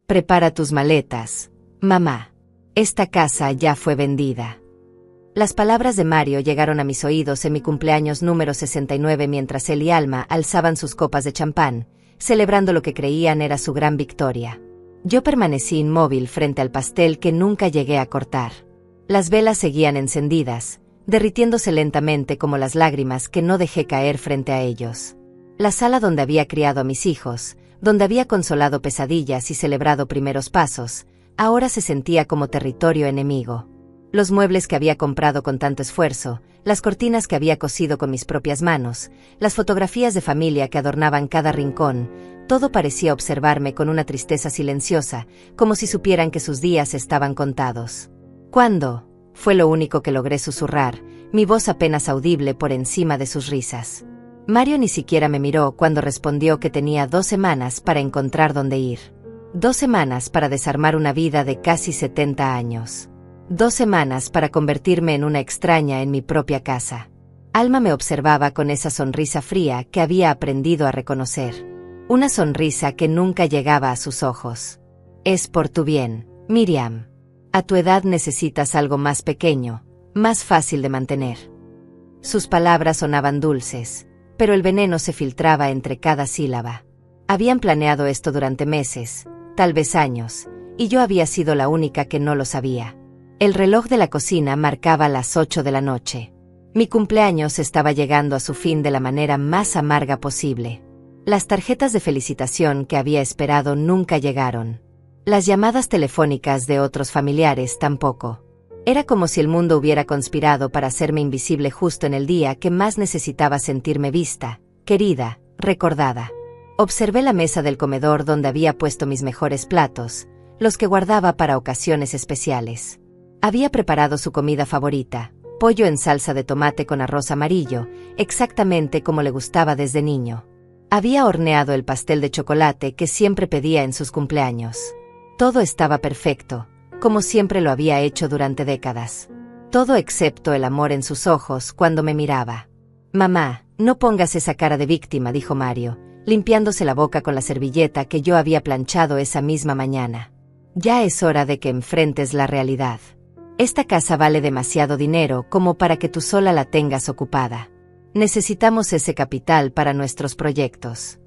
Prepara tus maletas, mamá. Esta casa ya fue vendida. Las palabras de Mario llegaron a mis oídos en mi cumpleaños número 69 mientras él y Alma alzaban sus copas de champán, celebrando lo que creían era su gran victoria. Yo permanecí inmóvil frente al pastel que nunca llegué a cortar. Las velas seguían encendidas, derritiéndose lentamente como las lágrimas que no dejé caer frente a ellos. La sala donde había criado a mis hijos, donde había consolado pesadillas y celebrado primeros pasos, ahora se sentía como territorio enemigo. Los muebles que había comprado con tanto esfuerzo, las cortinas que había cosido con mis propias manos, las fotografías de familia que adornaban cada rincón, todo parecía observarme con una tristeza silenciosa, como si supieran que sus días estaban contados. ¿Cuándo? Fue lo único que logré susurrar, mi voz apenas audible por encima de sus risas. Mario ni siquiera me miró cuando respondió que tenía 2 semanas para encontrar dónde ir. 2 semanas para desarmar una vida de casi 70 años. 2 semanas para convertirme en una extraña en mi propia casa. Alma me observaba con esa sonrisa fría que había aprendido a reconocer. Una sonrisa que nunca llegaba a sus ojos. Es por tu bien, Miriam. A tu edad necesitas algo más pequeño, más fácil de mantener. Sus palabras sonaban dulces, pero el veneno se filtraba entre cada sílaba. Habían planeado esto durante meses, tal vez años, y yo había sido la única que no lo sabía. El reloj de la cocina marcaba las 8 de la noche. Mi cumpleaños estaba llegando a su fin de la manera más amarga posible. Las tarjetas de felicitación que había esperado nunca llegaron. Las llamadas telefónicas de otros familiares tampoco. Era como si el mundo hubiera conspirado para hacerme invisible justo en el día que más necesitaba sentirme vista, querida, recordada. Observé la mesa del comedor donde había puesto mis mejores platos, los que guardaba para ocasiones especiales. Había preparado su comida favorita, pollo en salsa de tomate con arroz amarillo, exactamente como le gustaba desde niño. Había horneado el pastel de chocolate que siempre pedía en sus cumpleaños. Todo estaba perfecto, como siempre lo había hecho durante décadas. Todo excepto el amor en sus ojos cuando me miraba. «Mamá, no pongas esa cara de víctima», dijo Mario, limpiándose la boca con la servilleta que yo había planchado esa misma mañana. «Ya es hora de que enfrentes la realidad. Esta casa vale demasiado dinero como para que tú sola la tengas ocupada. Necesitamos ese capital para nuestros proyectos».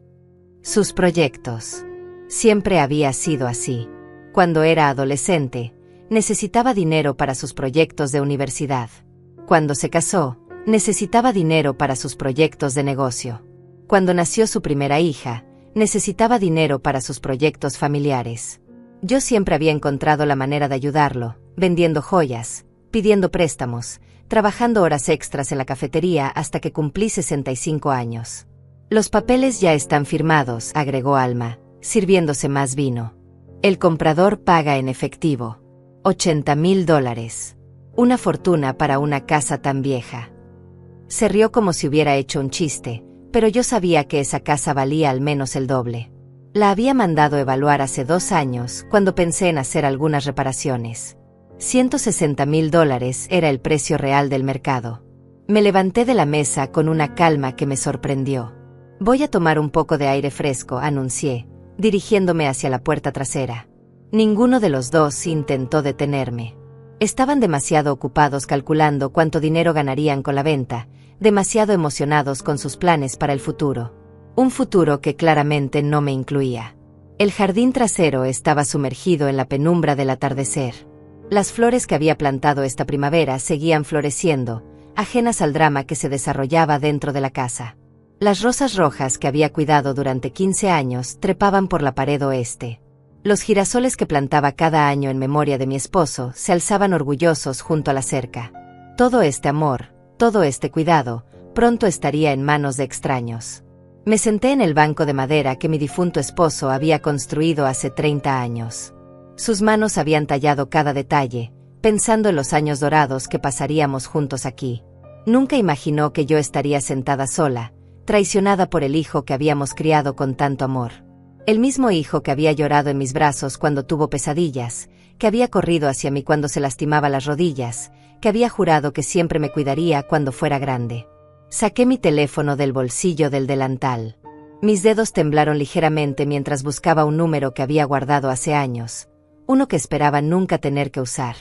Sus proyectos. Siempre había sido así. Cuando era adolescente, necesitaba dinero para sus proyectos de universidad. Cuando se casó, necesitaba dinero para sus proyectos de negocio. Cuando nació su primera hija, necesitaba dinero para sus proyectos familiares. Yo siempre había encontrado la manera de ayudarlo, vendiendo joyas, pidiendo préstamos, trabajando horas extras en la cafetería hasta que cumplí 65 años. «Los papeles ya están firmados», agregó Alma, sirviéndose más vino. «El comprador paga en efectivo. $80,000. Una fortuna para una casa tan vieja». Se rió como si hubiera hecho un chiste, pero yo sabía que esa casa valía al menos el doble. La había mandado evaluar hace 2 años, cuando pensé en hacer algunas reparaciones. $160,000 era el precio real del mercado. Me levanté de la mesa con una calma que me sorprendió. «Voy a tomar un poco de aire fresco», anuncié, dirigiéndome hacia la puerta trasera. Ninguno de los dos intentó detenerme. Estaban demasiado ocupados calculando cuánto dinero ganarían con la venta, demasiado emocionados con sus planes para el futuro. Un futuro que claramente no me incluía. El jardín trasero estaba sumergido en la penumbra del atardecer. Las flores que había plantado esta primavera seguían floreciendo, ajenas al drama que se desarrollaba dentro de la casa. Las rosas rojas que había cuidado durante 15 años trepaban por la pared oeste. Los girasoles que plantaba cada año en memoria de mi esposo se alzaban orgullosos junto a la cerca. Todo este amor, todo este cuidado, pronto estaría en manos de extraños. Me senté en el banco de madera que mi difunto esposo había construido hace 30 años. Sus manos habían tallado cada detalle, pensando en los años dorados que pasaríamos juntos aquí. Nunca imaginó que yo estaría sentada sola, traicionada por el hijo que habíamos criado con tanto amor. El mismo hijo que había llorado en mis brazos cuando tuvo pesadillas, que había corrido hacia mí cuando se lastimaba las rodillas, que había jurado que siempre me cuidaría cuando fuera grande. Saqué mi teléfono del bolsillo del delantal. Mis dedos temblaron ligeramente mientras buscaba un número que había guardado hace años, uno que esperaba nunca tener que usar.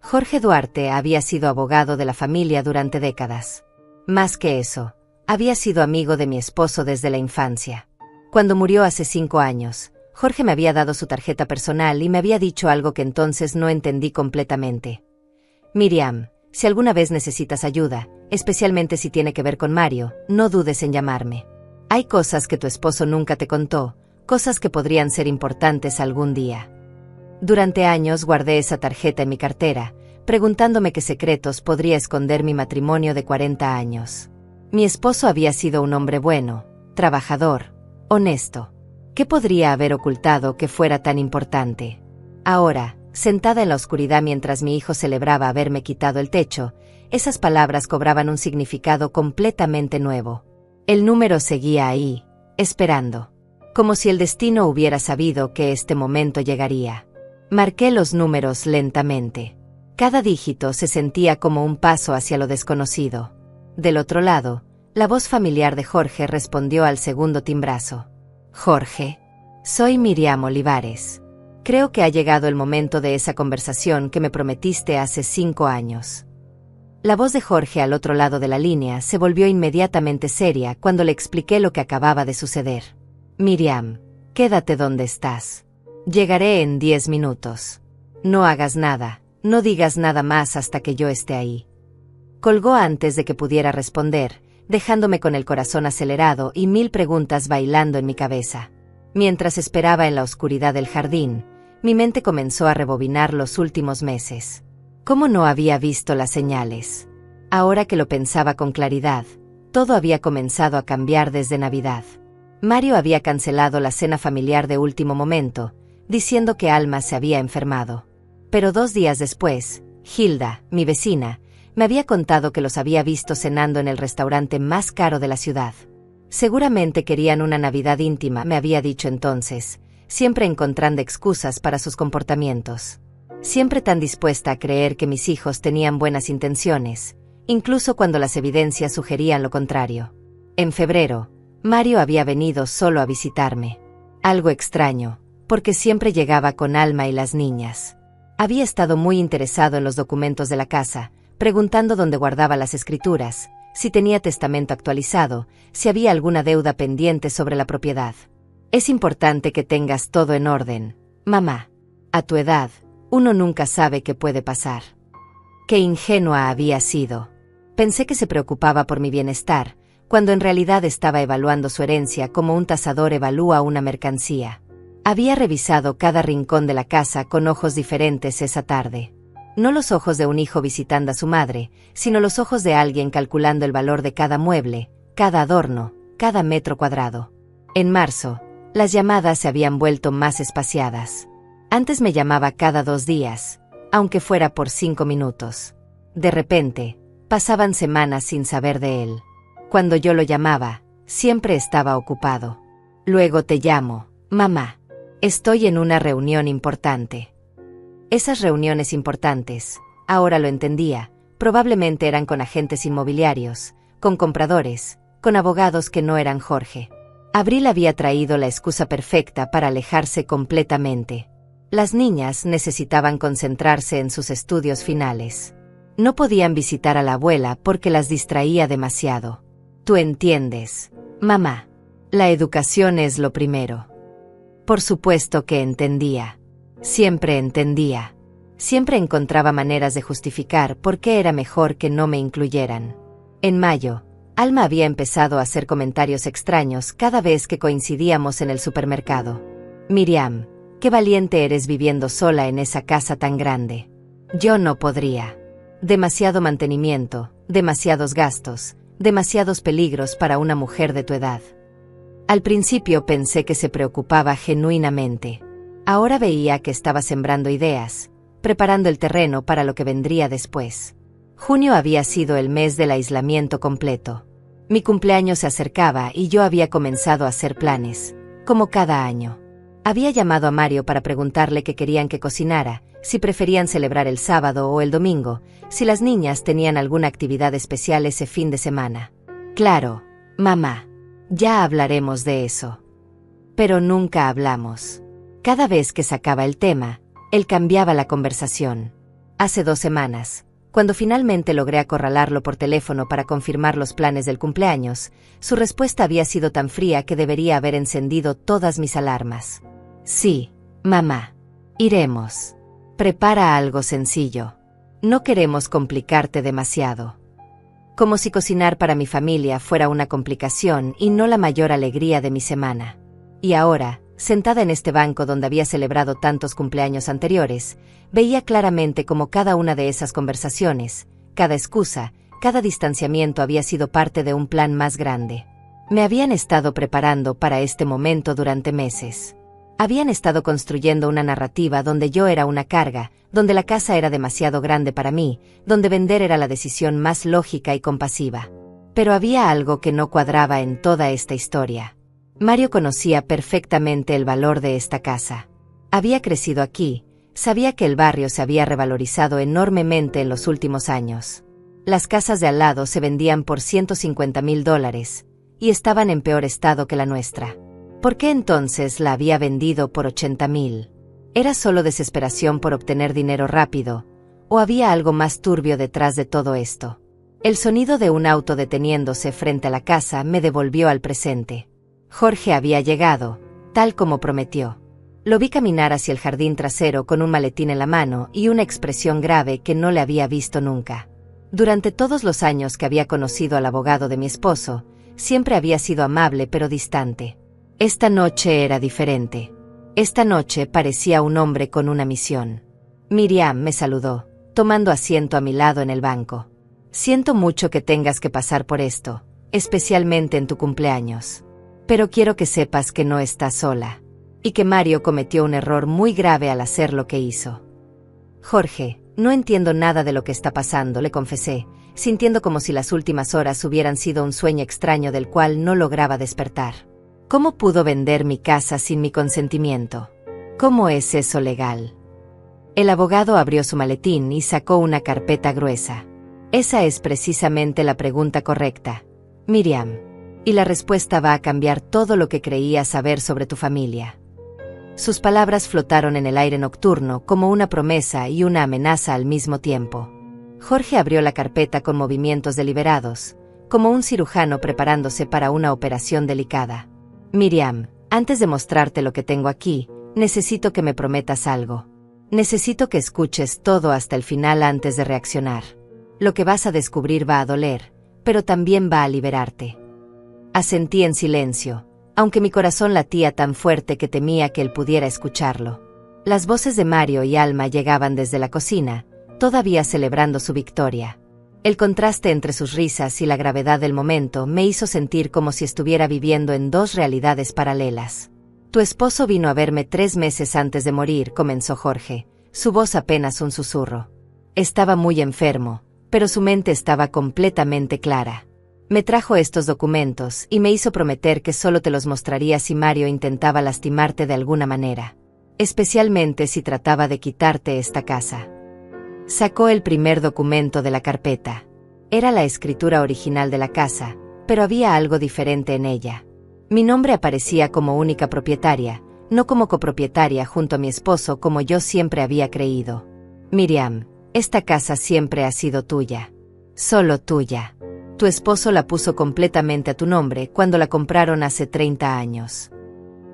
Jorge Duarte había sido abogado de la familia durante décadas. Más que eso, había sido amigo de mi esposo desde la infancia. Cuando murió hace 5 años, Jorge me había dado su tarjeta personal y me había dicho algo que entonces no entendí completamente. Miriam, si alguna vez necesitas ayuda, especialmente si tiene que ver con Mario, no dudes en llamarme. Hay cosas que tu esposo nunca te contó, cosas que podrían ser importantes algún día. Durante años guardé esa tarjeta en mi cartera, preguntándome qué secretos podría esconder mi matrimonio de 40 años. Mi esposo había sido un hombre bueno, trabajador, honesto. ¿Qué podría haber ocultado que fuera tan importante? Ahora, sentada en la oscuridad mientras mi hijo celebraba haberme quitado el techo, esas palabras cobraban un significado completamente nuevo. El número seguía ahí, esperando. Como si el destino hubiera sabido que este momento llegaría. Marqué los números lentamente. Cada dígito se sentía como un paso hacia lo desconocido. Del otro lado, la voz familiar de Jorge respondió al segundo timbrazo. Jorge, soy Miriam Olivares. Creo que ha llegado el momento de esa conversación que me prometiste hace 5 años. La voz de Jorge al otro lado de la línea se volvió inmediatamente seria cuando le expliqué lo que acababa de suceder. Miriam, quédate donde estás. Llegaré en 10 minutos. No hagas nada, no digas nada más hasta que yo esté ahí. Colgó antes de que pudiera responder, dejándome con el corazón acelerado y 1000 preguntas bailando en mi cabeza. Mientras esperaba en la oscuridad del jardín, mi mente comenzó a rebobinar los últimos meses. ¿Cómo no había visto las señales? Ahora que lo pensaba con claridad, todo había comenzado a cambiar desde Navidad. Mario había cancelado la cena familiar de último momento, diciendo que Alma se había enfermado. Pero 2 días después, Hilda, mi vecina, me había contado que los había visto cenando en el restaurante más caro de la ciudad. Seguramente querían una Navidad íntima, me había dicho entonces, siempre encontrando excusas para sus comportamientos. Siempre tan dispuesta a creer que mis hijos tenían buenas intenciones, incluso cuando las evidencias sugerían lo contrario. En febrero, Mario había venido solo a visitarme. Algo extraño, porque siempre llegaba con Alma y las niñas. Había estado muy interesado en los documentos de la casa, preguntando dónde guardaba las escrituras, si tenía testamento actualizado, si había alguna deuda pendiente sobre la propiedad. Es importante que tengas todo en orden, mamá. A tu edad, uno nunca sabe qué puede pasar. Qué ingenua había sido. Pensé que se preocupaba por mi bienestar, cuando en realidad estaba evaluando su herencia como un tasador evalúa una mercancía. Había revisado cada rincón de la casa con ojos diferentes esa tarde. No los ojos de un hijo visitando a su madre, sino los ojos de alguien calculando el valor de cada mueble, cada adorno, cada metro cuadrado. En marzo, las llamadas se habían vuelto más espaciadas. Antes me llamaba cada 2 días, aunque fuera por 5 minutos. De repente, pasaban semanas sin saber de él. Cuando yo lo llamaba, siempre estaba ocupado. Luego te llamo, mamá. Estoy en una reunión importante. Esas reuniones importantes, ahora lo entendía, probablemente eran con agentes inmobiliarios, con compradores, con abogados que no eran Jorge. Abril había traído la excusa perfecta para alejarse completamente. Las niñas necesitaban concentrarse en sus estudios finales. No podían visitar a la abuela porque las distraía demasiado. Tú entiendes, mamá. La educación es lo primero. Por supuesto que entendía. Siempre entendía. Siempre encontraba maneras de justificar por qué era mejor que no me incluyeran. En mayo, Alma había empezado a hacer comentarios extraños cada vez que coincidíamos en el supermercado. Miriam, qué valiente eres viviendo sola en esa casa tan grande. Yo no podría. Demasiado mantenimiento, demasiados gastos, demasiados peligros para una mujer de tu edad. Al principio pensé que se preocupaba genuinamente. Ahora veía que estaba sembrando ideas, preparando el terreno para lo que vendría después. Junio había sido el mes del aislamiento completo. Mi cumpleaños se acercaba y yo había comenzado a hacer planes, como cada año. Había llamado a Mario para preguntarle qué querían que cocinara, si preferían celebrar el sábado o el domingo, si las niñas tenían alguna actividad especial ese fin de semana. Claro, mamá. Ya hablaremos de eso. Pero nunca hablamos. Cada vez que sacaba el tema, él cambiaba la conversación. Hace 2 semanas, cuando finalmente logré acorralarlo por teléfono para confirmar los planes del cumpleaños, su respuesta había sido tan fría que debería haber encendido todas mis alarmas. Sí, mamá. Iremos. Prepara algo sencillo. No queremos complicarte demasiado. Como si cocinar para mi familia fuera una complicación y no la mayor alegría de mi semana. Y ahora, sentada en este banco donde había celebrado tantos cumpleaños anteriores, veía claramente cómo cada una de esas conversaciones, cada excusa, cada distanciamiento había sido parte de un plan más grande. Me habían estado preparando para este momento durante meses. Habían estado construyendo una narrativa donde yo era una carga, donde la casa era demasiado grande para mí, donde vender era la decisión más lógica y compasiva. Pero había algo que no cuadraba en toda esta historia. Mario conocía perfectamente el valor de esta casa. Había crecido aquí, sabía que el barrio se había revalorizado enormemente en los últimos años. Las casas de al lado se vendían por $150,000 y estaban en peor estado que la nuestra. ¿Por qué entonces la había vendido por $80,000? ¿Era solo desesperación por obtener dinero rápido, o había algo más turbio detrás de todo esto? El sonido de un auto deteniéndose frente a la casa me devolvió al presente. Jorge había llegado, tal como prometió. Lo vi caminar hacia el jardín trasero con un maletín en la mano y una expresión grave que no le había visto nunca. Durante todos los años que había conocido al abogado de mi esposo, siempre había sido amable pero distante. Esta noche era diferente. Esta noche parecía un hombre con una misión. Miriam me saludó, tomando asiento a mi lado en el banco. Siento mucho que tengas que pasar por esto, especialmente en tu cumpleaños. Pero quiero que sepas que no estás sola, y que Mario cometió un error muy grave al hacer lo que hizo. Jorge, no entiendo nada de lo que está pasando, le confesé, sintiendo como si las últimas horas hubieran sido un sueño extraño del cual no lograba despertar. ¿Cómo pudo vender mi casa sin mi consentimiento? ¿Cómo es eso legal? El abogado abrió su maletín y sacó una carpeta gruesa. Esa es precisamente la pregunta correcta, Miriam. Y la respuesta va a cambiar todo lo que creía saber sobre tu familia. Sus palabras flotaron en el aire nocturno como una promesa y una amenaza al mismo tiempo. Jorge abrió la carpeta con movimientos deliberados, como un cirujano preparándose para una operación delicada. Miriam, antes de mostrarte lo que tengo aquí, necesito que me prometas algo. Necesito que escuches todo hasta el final antes de reaccionar. Lo que vas a descubrir va a doler, pero también va a liberarte. Asentí en silencio, aunque mi corazón latía tan fuerte que temía que él pudiera escucharlo. Las voces de Mario y Alma llegaban desde la cocina, todavía celebrando su victoria. El contraste entre sus risas y la gravedad del momento me hizo sentir como si estuviera viviendo en 2 realidades paralelas. Tu esposo vino a verme 3 meses antes de morir, comenzó Jorge, su voz apenas un susurro. Estaba muy enfermo, pero su mente estaba completamente clara. Me trajo estos documentos y me hizo prometer que solo te los mostraría si Mario intentaba lastimarte de alguna manera. Especialmente si trataba de quitarte esta casa. Sacó el primer documento de la carpeta. Era la escritura original de la casa, pero había algo diferente en ella. Mi nombre aparecía como única propietaria, no como copropietaria junto a mi esposo como yo siempre había creído. Miriam, esta casa siempre ha sido tuya. Solo tuya. Tu esposo la puso completamente a tu nombre cuando la compraron hace 30 años.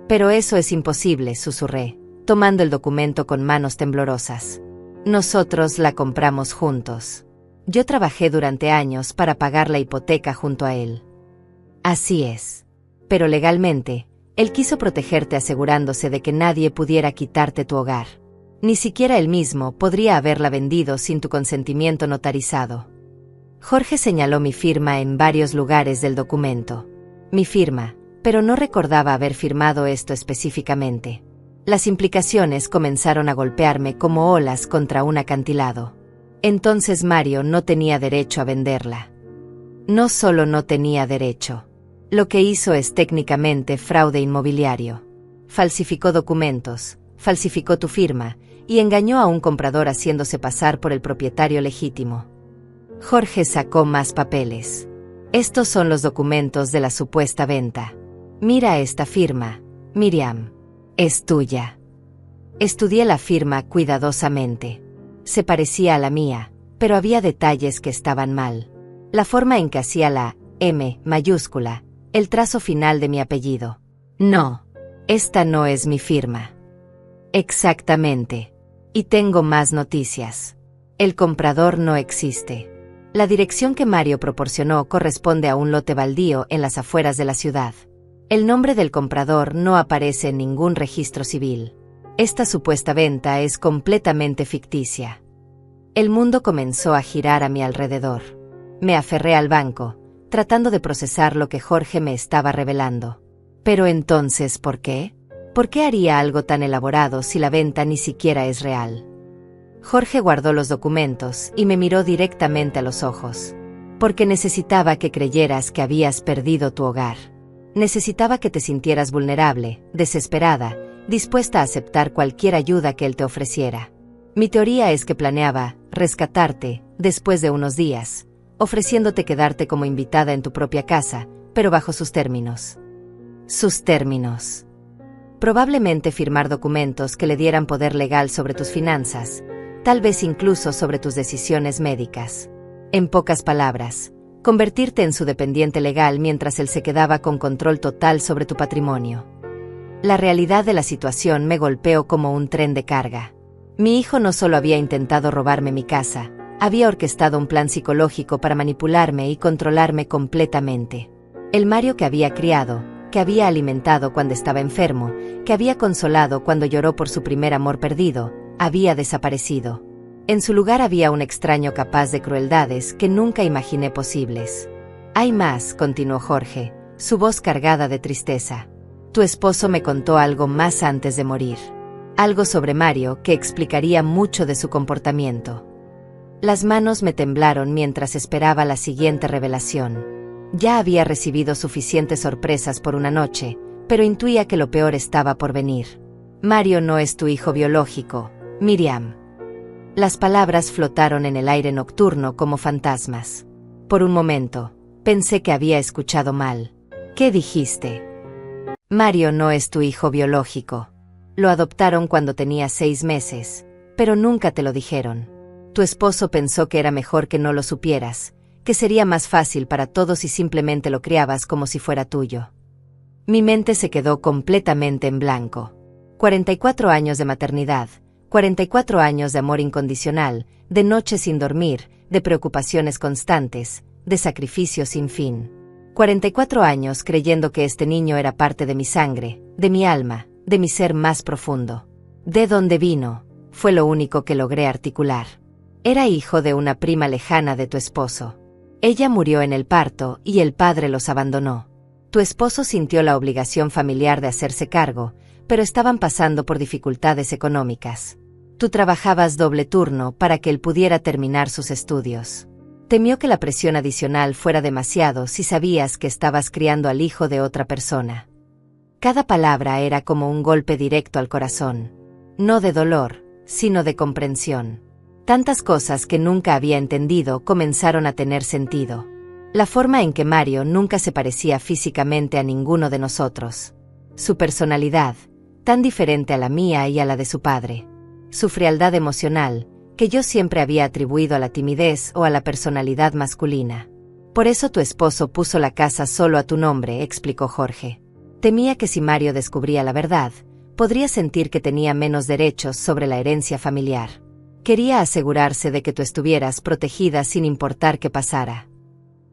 Pero eso es imposible, susurré, tomando el documento con manos temblorosas. Nosotros la compramos juntos. Yo trabajé durante años para pagar la hipoteca junto a él. Así es. Pero legalmente, él quiso protegerte asegurándose de que nadie pudiera quitarte tu hogar. Ni siquiera él mismo podría haberla vendido sin tu consentimiento notarizado. Jorge señaló mi firma en varios lugares del documento. Mi firma, pero no recordaba haber firmado esto específicamente. Las implicaciones comenzaron a golpearme como olas contra un acantilado. Entonces Mario no tenía derecho a venderla. No solo no tenía derecho. Lo que hizo es técnicamente fraude inmobiliario. Falsificó documentos, falsificó tu firma, y engañó a un comprador haciéndose pasar por el propietario legítimo. Jorge sacó más papeles. Estos son los documentos de la supuesta venta. Mira esta firma, Miriam. Es tuya. Estudié la firma cuidadosamente. Se parecía a la mía, pero había detalles que estaban mal. La forma en que hacía la M mayúscula, el trazo final de mi apellido. No, esta no es mi firma. Exactamente. Y tengo más noticias. El comprador no existe. La dirección que Mario proporcionó corresponde a un lote baldío en las afueras de la ciudad. El nombre del comprador no aparece en ningún registro civil. Esta supuesta venta es completamente ficticia. El mundo comenzó a girar a mi alrededor. Me aferré al banco, tratando de procesar lo que Jorge me estaba revelando. Pero entonces, ¿por qué? ¿Por qué haría algo tan elaborado si la venta ni siquiera es real? Jorge guardó los documentos y me miró directamente a los ojos. Porque necesitaba que creyeras que habías perdido tu hogar. Necesitaba que te sintieras vulnerable, desesperada, dispuesta a aceptar cualquier ayuda que él te ofreciera. Mi teoría es que planeaba rescatarte después de unos días, ofreciéndote quedarte como invitada en tu propia casa, pero bajo sus términos. Sus términos. Probablemente firmar documentos que le dieran poder legal sobre tus finanzas, tal vez incluso sobre tus decisiones médicas. En pocas palabras, convertirte en su dependiente legal mientras él se quedaba con control total sobre tu patrimonio. La realidad de la situación me golpeó como un tren de carga. Mi hijo no solo había intentado robarme mi casa, había orquestado un plan psicológico para manipularme y controlarme completamente. El Mario que había criado, que había alimentado cuando estaba enfermo, que había consolado cuando lloró por su primer amor perdido, había desaparecido. En su lugar había un extraño capaz de crueldades que nunca imaginé posibles. Hay más, continuó Jorge, su voz cargada de tristeza. Tu esposo me contó algo más antes de morir. Algo sobre Mario que explicaría mucho de su comportamiento. Las manos me temblaron mientras esperaba la siguiente revelación. Ya había recibido suficientes sorpresas por una noche, pero intuía que lo peor estaba por venir. Mario no es tu hijo biológico, Miriam. Las palabras flotaron en el aire nocturno como fantasmas. Por un momento, pensé que había escuchado mal. ¿Qué dijiste? Mario no es tu hijo biológico. Lo adoptaron cuando tenía 6 meses, pero nunca te lo dijeron. Tu esposo pensó que era mejor que no lo supieras, que sería más fácil para todos si simplemente lo criabas como si fuera tuyo. Mi mente se quedó completamente en blanco. 44 años de maternidad, 44 años de amor incondicional, de noches sin dormir, de preocupaciones constantes, de sacrificio sin fin. 44 años creyendo que este niño era parte de mi sangre, de mi alma, de mi ser más profundo. ¿De dónde vino? Fue lo único que logré articular. Era hijo de una prima lejana de tu esposo. Ella murió en el parto y el padre los abandonó. Tu esposo sintió la obligación familiar de hacerse cargo, pero estaban pasando por dificultades económicas. Tú trabajabas doble turno para que él pudiera terminar sus estudios. Temió que la presión adicional fuera demasiado si sabías que estabas criando al hijo de otra persona. Cada palabra era como un golpe directo al corazón. No de dolor, sino de comprensión. Tantas cosas que nunca había entendido comenzaron a tener sentido. La forma en que Mario nunca se parecía físicamente a ninguno de nosotros. Su personalidad, tan diferente a la mía y a la de su padre. Su frialdad emocional, que yo siempre había atribuido a la timidez o a la personalidad masculina. Por eso tu esposo puso la casa solo a tu nombre, explicó Jorge. Temía que si Mario descubría la verdad, podría sentir que tenía menos derechos sobre la herencia familiar. Quería asegurarse de que tú estuvieras protegida sin importar qué pasara.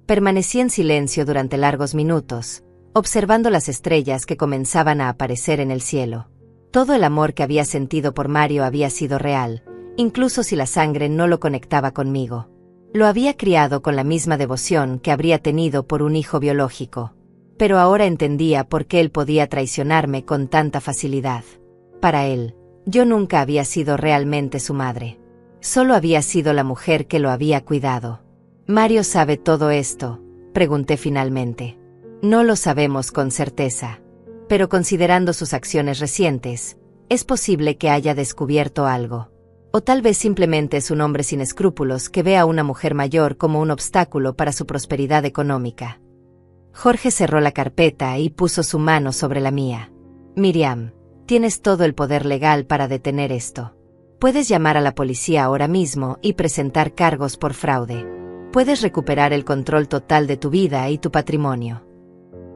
Permanecí en silencio durante largos minutos, observando las estrellas que comenzaban a aparecer en el cielo. Todo el amor que había sentido por Mario había sido real, incluso si la sangre no lo conectaba conmigo. Lo había criado con la misma devoción que habría tenido por un hijo biológico. Pero ahora entendía por qué él podía traicionarme con tanta facilidad. Para él, yo nunca había sido realmente su madre. Solo había sido la mujer que lo había cuidado. ¿Mario sabe todo esto?, pregunté finalmente. No lo sabemos con certeza. Pero considerando sus acciones recientes, es posible que haya descubierto algo. O tal vez simplemente es un hombre sin escrúpulos que ve a una mujer mayor como un obstáculo para su prosperidad económica. Jorge cerró la carpeta y puso su mano sobre la mía. Miriam, tienes todo el poder legal para detener esto. Puedes llamar a la policía ahora mismo y presentar cargos por fraude. Puedes recuperar el control total de tu vida y tu patrimonio.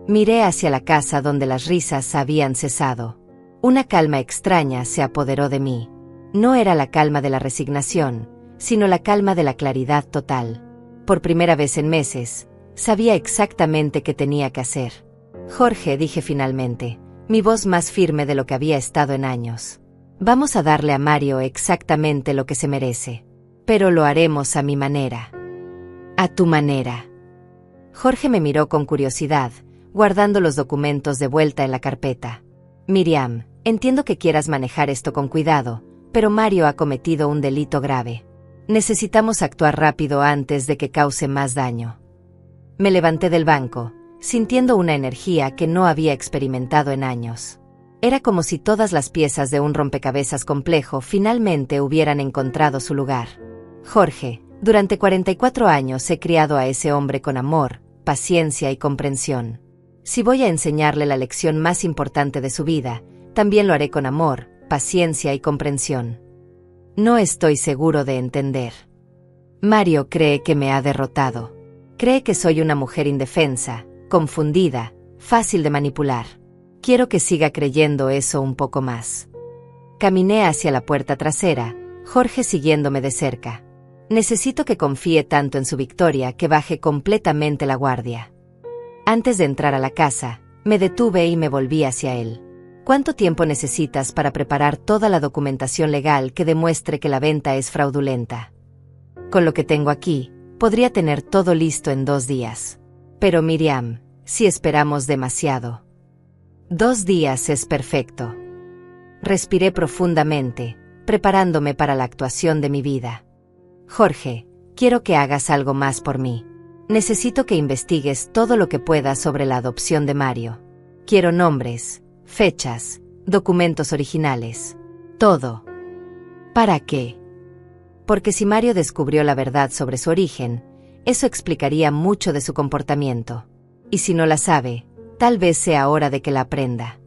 Miré hacia la casa donde las risas habían cesado. Una calma extraña se apoderó de mí. No era la calma de la resignación, sino la calma de la claridad total. Por primera vez en meses, sabía exactamente qué tenía que hacer. Jorge, dije finalmente, mi voz más firme de lo que había estado en años. Vamos a darle a Mario exactamente lo que se merece. Pero lo haremos a mi manera. A tu manera. Jorge me miró con curiosidad, guardando los documentos de vuelta en la carpeta. Miriam, entiendo que quieras manejar esto con cuidado, pero Mario ha cometido un delito grave. Necesitamos actuar rápido antes de que cause más daño. Me levanté del banco, sintiendo una energía que no había experimentado en años. Era como si todas las piezas de un rompecabezas complejo finalmente hubieran encontrado su lugar. Jorge, durante 44 años he criado a ese hombre con amor, paciencia y comprensión. Si voy a enseñarle la lección más importante de su vida, también lo haré con amor, paciencia y comprensión. No estoy seguro de entender. Mario cree que me ha derrotado. Cree que soy una mujer indefensa, confundida, fácil de manipular. Quiero que siga creyendo eso un poco más. Caminé hacia la puerta trasera, Jorge siguiéndome de cerca. Necesito que confíe tanto en su victoria que baje completamente la guardia. Antes de entrar a la casa, me detuve y me volví hacia él. ¿Cuánto tiempo necesitas para preparar toda la documentación legal que demuestre que la venta es fraudulenta? Con lo que tengo aquí, podría tener todo listo en 2 días. Pero Miriam, si esperamos demasiado. 2 días es perfecto. Respiré profundamente, preparándome para la actuación de mi vida. Jorge, quiero que hagas algo más por mí. Necesito que investigues todo lo que puedas sobre la adopción de Mario. Quiero nombres, fechas, documentos originales. Todo. ¿Para qué? Porque si Mario descubrió la verdad sobre su origen, eso explicaría mucho de su comportamiento. Y si no la sabe, tal vez sea hora de que la aprenda.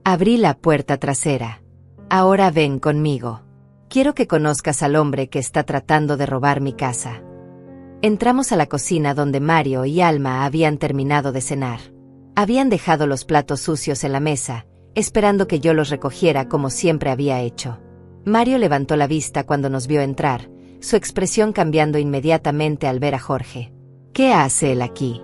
Abrí la puerta trasera. Ahora ven conmigo. Quiero que conozcas al hombre que está tratando de robar mi casa. Entramos a la cocina donde Mario y Alma habían terminado de cenar. Habían dejado los platos sucios en la mesa, esperando que yo los recogiera como siempre había hecho. Mario levantó la vista cuando nos vio entrar, su expresión cambiando inmediatamente al ver a Jorge. ¿Qué hace él aquí?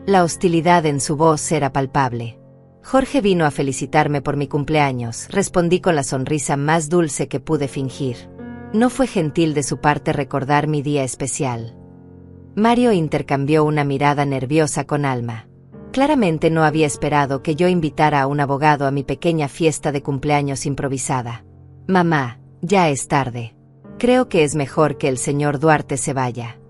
La hostilidad en su voz era palpable. Jorge vino a felicitarme por mi cumpleaños, respondí con la sonrisa más dulce que pude fingir. No fue gentil de su parte recordar mi día especial. Mario intercambió una mirada nerviosa con Alma. Claramente no había esperado que yo invitara a un abogado a mi pequeña fiesta de cumpleaños improvisada. Mamá, ya es tarde. Creo que es mejor que el señor Duarte se vaya.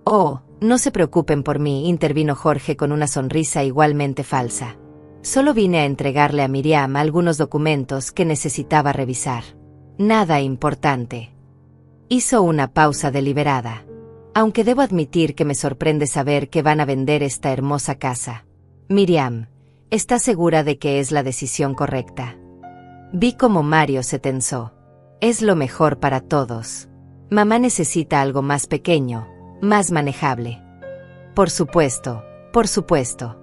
Oh, no se preocupen por mí, intervino Jorge con una sonrisa igualmente falsa. Solo vine a entregarle a Miriam algunos documentos que necesitaba revisar. Nada importante. Hizo una pausa deliberada. Aunque debo admitir que me sorprende saber que van a vender esta hermosa casa. Miriam, ¿estás segura de que es la decisión correcta? Vi cómo Mario se tensó. Es lo mejor para todos. Mamá necesita algo más pequeño, más manejable. Por supuesto, por supuesto.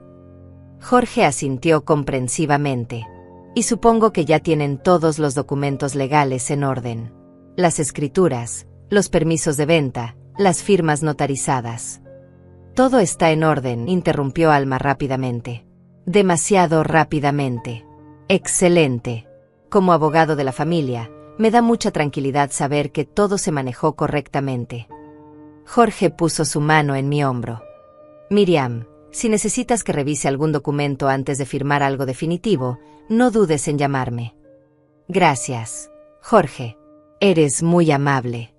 Jorge asintió comprensivamente. Y supongo que ya tienen todos los documentos legales en orden. Las escrituras, los permisos de venta, las firmas notarizadas. Todo está en orden, interrumpió Alma rápidamente. Demasiado rápidamente. Excelente. Como abogado de la familia, me da mucha tranquilidad saber que todo se manejó correctamente. Jorge puso su mano en mi hombro. Miriam, si necesitas que revise algún documento antes de firmar algo definitivo, no dudes en llamarme. Gracias, Jorge. Eres muy amable.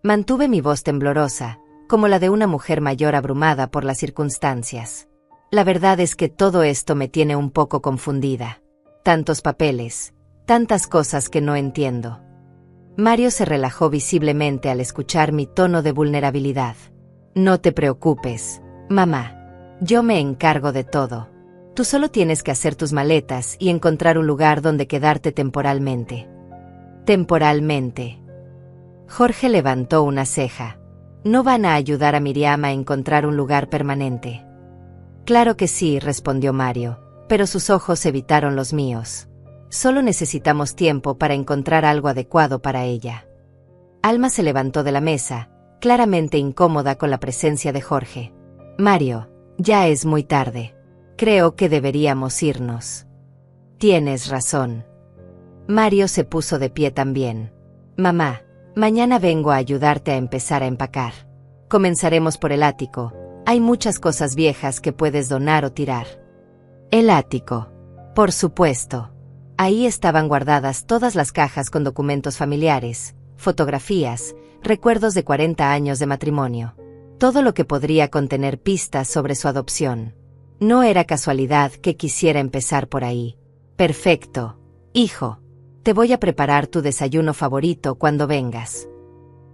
Mantuve mi voz temblorosa, como la de una mujer mayor abrumada por las circunstancias. La verdad es que todo esto me tiene un poco confundida. Tantos papeles, tantas cosas que no entiendo. Mario se relajó visiblemente al escuchar mi tono de vulnerabilidad. No te preocupes, mamá. Yo me encargo de todo. Tú solo tienes que hacer tus maletas y encontrar un lugar donde quedarte temporalmente. Temporalmente. Jorge levantó una ceja. ¿No van a ayudar a Miriam a encontrar un lugar permanente? Claro que sí, respondió Mario, pero sus ojos evitaron los míos. Solo necesitamos tiempo para encontrar algo adecuado para ella. Alma se levantó de la mesa, claramente incómoda con la presencia de Jorge. Mario, ya es muy tarde. Creo que deberíamos irnos. Tienes razón. Mario se puso de pie también. Mamá, mañana vengo a ayudarte a empezar a empacar. Comenzaremos por el ático. Hay muchas cosas viejas que puedes donar o tirar. El ático. Por supuesto. Ahí estaban guardadas todas las cajas con documentos familiares, fotografías, recuerdos de 40 años de matrimonio. Todo lo que podría contener pistas sobre su adopción. No era casualidad que quisiera empezar por ahí. Perfecto. Hijo. Te voy a preparar tu desayuno favorito cuando vengas.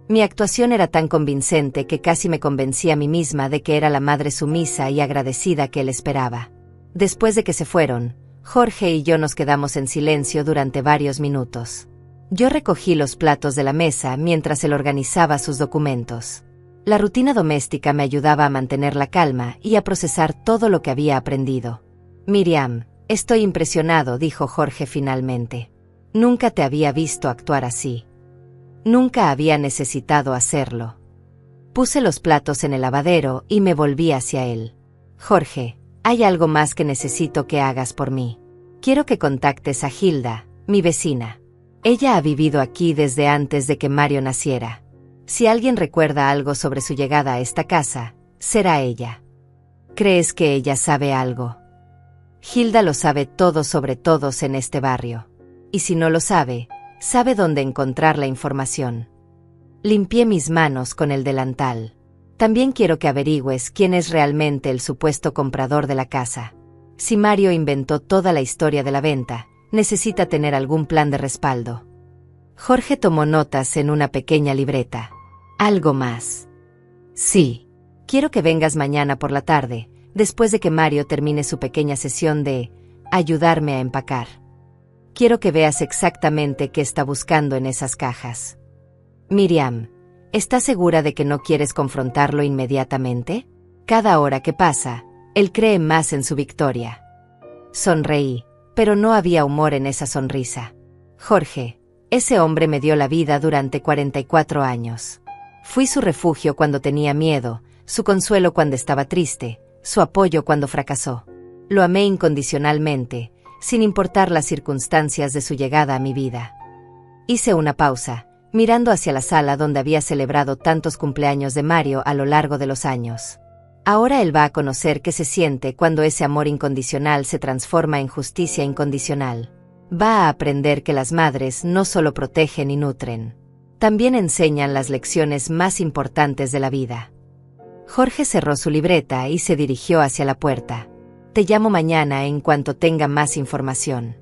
Mi actuación era tan convincente que casi me convencí a mí misma de que era la madre sumisa y agradecida que él esperaba. Después de que se fueron, Jorge y yo nos quedamos en silencio durante varios minutos. Yo recogí los platos de la mesa mientras él organizaba sus documentos. La rutina doméstica me ayudaba a mantener la calma y a procesar todo lo que había aprendido. Miriam, estoy impresionado, dijo Jorge finalmente. Nunca te había visto actuar así. Nunca había necesitado hacerlo. Puse los platos en el lavadero y me volví hacia él. Jorge, hay algo más que necesito que hagas por mí. Quiero que contactes a Hilda, mi vecina. Ella ha vivido aquí desde antes de que Mario naciera. Si alguien recuerda algo sobre su llegada a esta casa, será ella. ¿Crees que ella sabe algo? Hilda lo sabe todo sobre todos en este barrio. Y si no lo sabe, sabe dónde encontrar la información. Limpié mis manos con el delantal. También quiero que averigües quién es realmente el supuesto comprador de la casa. Si Mario inventó toda la historia de la venta, necesita tener algún plan de respaldo. Jorge tomó notas en una pequeña libreta. ¿Algo más? Sí. Quiero que vengas mañana por la tarde, después de que Mario termine su pequeña sesión de ayudarme a empacar. Quiero que veas exactamente qué está buscando en esas cajas. Miriam, ¿estás segura de que no quieres confrontarlo inmediatamente? Cada hora que pasa, él cree más en su victoria. Sonreí, pero no había humor en esa sonrisa. Jorge, ese hombre me dio la vida durante 44 años. Fui su refugio cuando tenía miedo, su consuelo cuando estaba triste, su apoyo cuando fracasó. Lo amé incondicionalmente, sin importar las circunstancias de su llegada a mi vida. Hice una pausa, mirando hacia la sala donde había celebrado tantos cumpleaños de Mario a lo largo de los años. Ahora él va a conocer qué se siente cuando ese amor incondicional se transforma en justicia incondicional. Va a aprender que las madres no solo protegen y nutren, también enseñan las lecciones más importantes de la vida. Jorge cerró su libreta y se dirigió hacia la puerta. Te llamo mañana en cuanto tenga más información.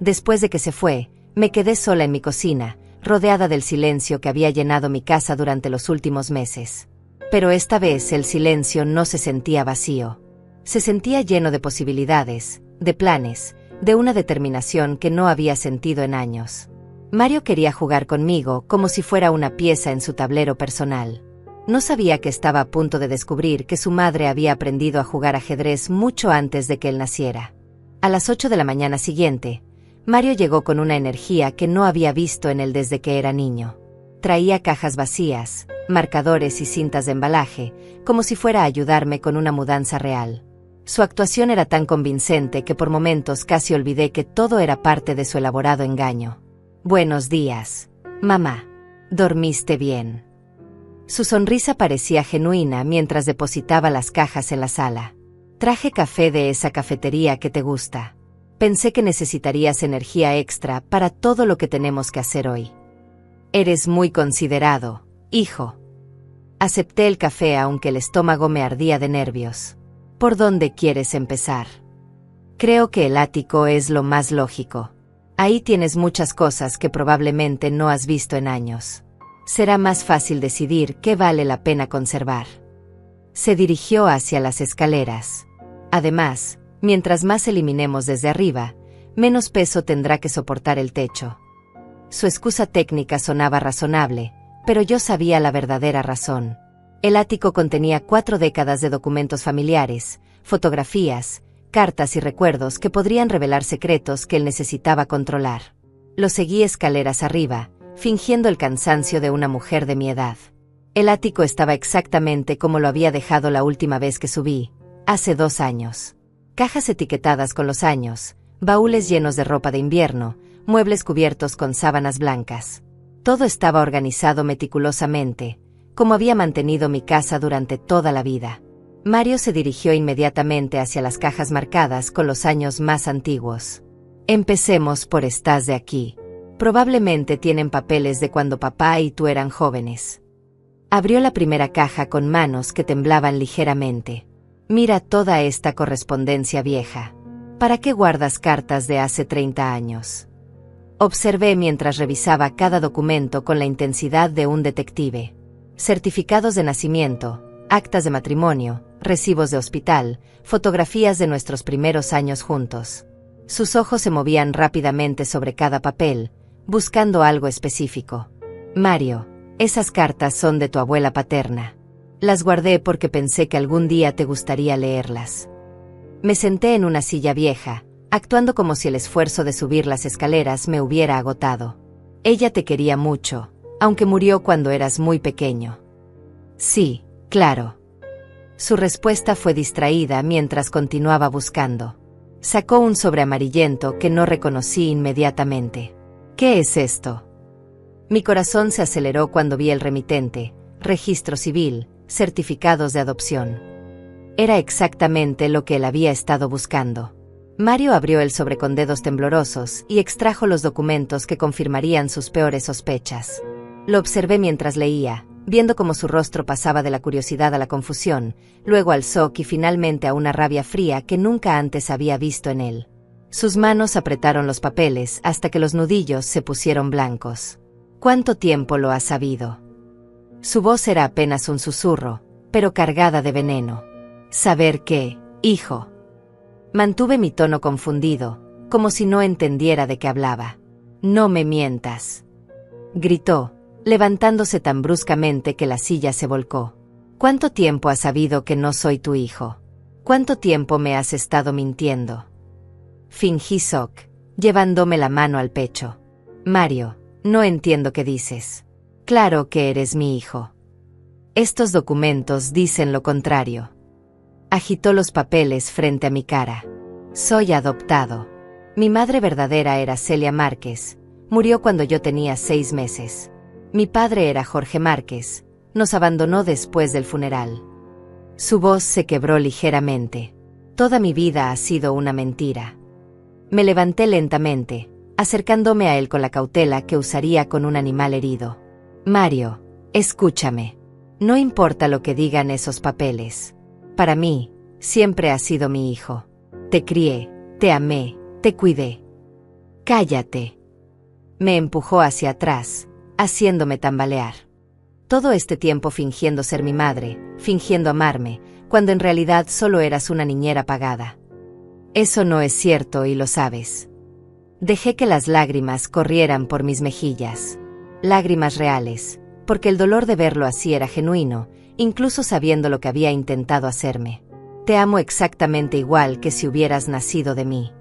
Después de que se fue, me quedé sola en mi cocina, rodeada del silencio que había llenado mi casa durante los últimos meses. Pero esta vez el silencio no se sentía vacío. Se sentía lleno de posibilidades, de planes, de una determinación que no había sentido en años. Mario quería jugar conmigo como si fuera una pieza en su tablero personal. No sabía que estaba a punto de descubrir que su madre había aprendido a jugar ajedrez mucho antes de que él naciera. A las 8 de la mañana siguiente, Mario llegó con una energía que no había visto en él desde que era niño. Traía cajas vacías, marcadores y cintas de embalaje, como si fuera a ayudarme con una mudanza real. Su actuación era tan convincente que por momentos casi olvidé que todo era parte de su elaborado engaño. Buenos días, mamá. ¿Dormiste bien? Su sonrisa parecía genuina mientras depositaba las cajas en la sala. Traje café de esa cafetería que te gusta. Pensé que necesitarías energía extra para todo lo que tenemos que hacer hoy. Eres muy considerado, hijo. Acepté el café aunque el estómago me ardía de nervios. ¿Por dónde quieres empezar? Creo que el ático es lo más lógico. Ahí tienes muchas cosas que probablemente no has visto en años. Será más fácil decidir qué vale la pena conservar. Se dirigió hacia las escaleras. Además, mientras más eliminemos desde arriba, menos peso tendrá que soportar el techo. Su excusa técnica sonaba razonable, pero yo sabía la verdadera razón. El ático contenía 4 décadas de documentos familiares, fotografías, cartas y recuerdos que podrían revelar secretos que él necesitaba controlar. Lo seguí escaleras arriba, fingiendo el cansancio de una mujer de mi edad. El ático estaba exactamente como lo había dejado la última vez que subí, hace 2 años. Cajas etiquetadas con los años, baúles llenos de ropa de invierno, muebles cubiertos con sábanas blancas. Todo estaba organizado meticulosamente, como había mantenido mi casa durante toda la vida. Mario se dirigió inmediatamente hacia las cajas marcadas con los años más antiguos. Empecemos por estas de aquí. Probablemente tienen papeles de cuando papá y tú eran jóvenes. Abrió la primera caja con manos que temblaban ligeramente. Mira toda esta correspondencia vieja. ¿Para qué guardas cartas de hace 30 años? Observé mientras revisaba cada documento con la intensidad de un detective. Certificados de nacimiento, actas de matrimonio, recibos de hospital, fotografías de nuestros primeros años juntos. Sus ojos se movían rápidamente sobre cada papel, buscando algo específico. Mario, esas cartas son de tu abuela paterna. Las guardé porque pensé que algún día te gustaría leerlas. Me senté en una silla vieja, actuando como si el esfuerzo de subir las escaleras me hubiera agotado. Ella te quería mucho, aunque murió cuando eras muy pequeño. Sí, claro. Su respuesta fue distraída mientras continuaba buscando. Sacó un sobre amarillento que no reconocí inmediatamente. ¿Qué es esto? Mi corazón se aceleró cuando vi el remitente, registro civil, certificados de adopción. Era exactamente lo que él había estado buscando. Mario abrió el sobre con dedos temblorosos y extrajo los documentos que confirmarían sus peores sospechas. Lo observé mientras leía, viendo cómo su rostro pasaba de la curiosidad a la confusión, luego al shock y finalmente a una rabia fría que nunca antes había visto en él. Sus manos apretaron los papeles hasta que los nudillos se pusieron blancos. ¿Cuánto tiempo lo has sabido? Su voz era apenas un susurro, pero cargada de veneno. ¿Saber qué, hijo? Mantuve mi tono confundido, como si no entendiera de qué hablaba. No me mientas, gritó, levantándose tan bruscamente que la silla se volcó. ¿Cuánto tiempo has sabido que no soy tu hijo? ¿Cuánto tiempo me has estado mintiendo? Fingí shock, llevándome la mano al pecho. Mario, no entiendo qué dices. Claro que eres mi hijo. Estos documentos dicen lo contrario. Agitó los papeles frente a mi cara. Soy adoptado. Mi madre verdadera era Celia Márquez. Murió cuando yo tenía 6 meses. Mi padre era Jorge Márquez. Nos abandonó después del funeral. Su voz se quebró ligeramente. Toda mi vida ha sido una mentira. Me levanté lentamente, acercándome a él con la cautela que usaría con un animal herido. Mario, escúchame. No importa lo que digan esos papeles. Para mí, siempre has sido mi hijo. Te crié, te amé, te cuidé. Cállate. Me empujó hacia atrás, haciéndome tambalear. Todo este tiempo fingiendo ser mi madre, fingiendo amarme, cuando en realidad solo eras una niñera pagada. Eso no es cierto y lo sabes. Dejé que las lágrimas corrieran por mis mejillas. Lágrimas reales, porque el dolor de verlo así era genuino, incluso sabiendo lo que había intentado hacerme. Te amo exactamente igual que si hubieras nacido de mí.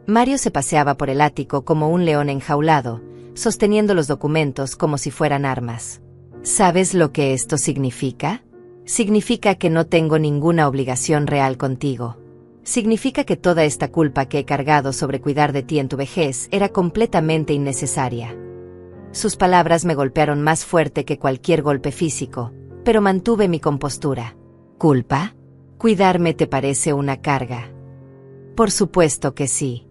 Mario se paseaba por el ático como un león enjaulado, sosteniendo los documentos como si fueran armas. ¿Sabes lo que esto significa? Significa que no tengo ninguna obligación real contigo. Significa que toda esta culpa que he cargado sobre cuidar de ti en tu vejez era completamente innecesaria. Sus palabras me golpearon más fuerte que cualquier golpe físico, pero mantuve mi compostura. ¿Culpa? ¿Cuidarme te parece una carga? Por supuesto que sí.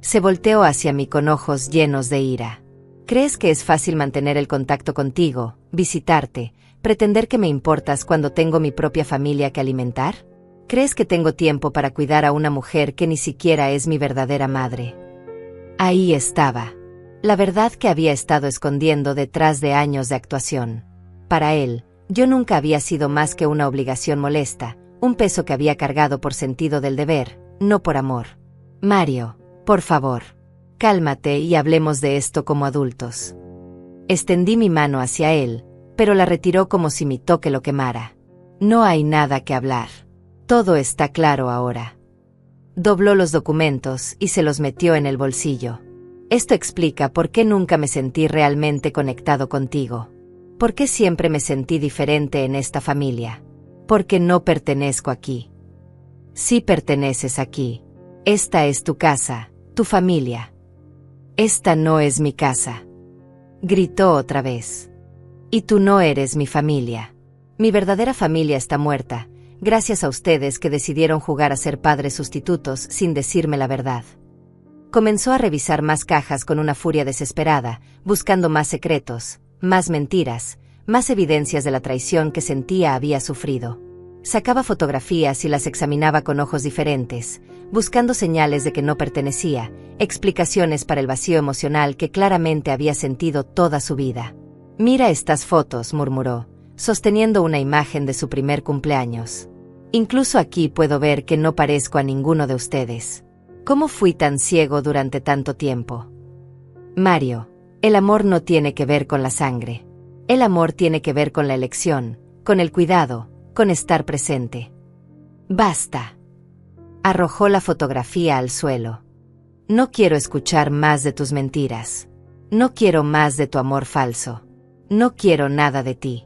Se volteó hacia mí con ojos llenos de ira. ¿Crees que es fácil mantener el contacto contigo, visitarte, pretender que me importas cuando tengo mi propia familia que alimentar? ¿Crees que tengo tiempo para cuidar a una mujer que ni siquiera es mi verdadera madre? Ahí estaba. La verdad que había estado escondiendo detrás de años de actuación. Para él, yo nunca había sido más que una obligación molesta, un peso que había cargado por sentido del deber, no por amor. Mario, por favor, cálmate y hablemos de esto como adultos. Extendí mi mano hacia él, pero la retiró como si mi toque lo quemara. No hay nada que hablar. Todo está claro ahora. Dobló los documentos y se los metió en el bolsillo. Esto explica por qué nunca me sentí realmente conectado contigo. ¿Por qué siempre me sentí diferente en esta familia? Porque no pertenezco aquí. Sí perteneces aquí. Esta es tu casa, tu familia. Esta no es mi casa. Gritó otra vez. Y tú no eres mi familia. Mi verdadera familia está muerta, gracias a ustedes que decidieron jugar a ser padres sustitutos sin decirme la verdad. Comenzó a revisar más cajas con una furia desesperada, buscando más secretos, más mentiras, más evidencias de la traición que sentía había sufrido. Sacaba fotografías y las examinaba con ojos diferentes, buscando señales de que no pertenecía, explicaciones para el vacío emocional que claramente había sentido toda su vida. Mira estas fotos, murmuró, sosteniendo una imagen de su primer cumpleaños. Incluso aquí puedo ver que no parezco a ninguno de ustedes. ¿Cómo fui tan ciego durante tanto tiempo? Mario, el amor no tiene que ver con la sangre. El amor tiene que ver con la elección, con el cuidado, con estar presente. Basta. Arrojó la fotografía al suelo. No quiero escuchar más de tus mentiras. No quiero más de tu amor falso. No quiero nada de ti.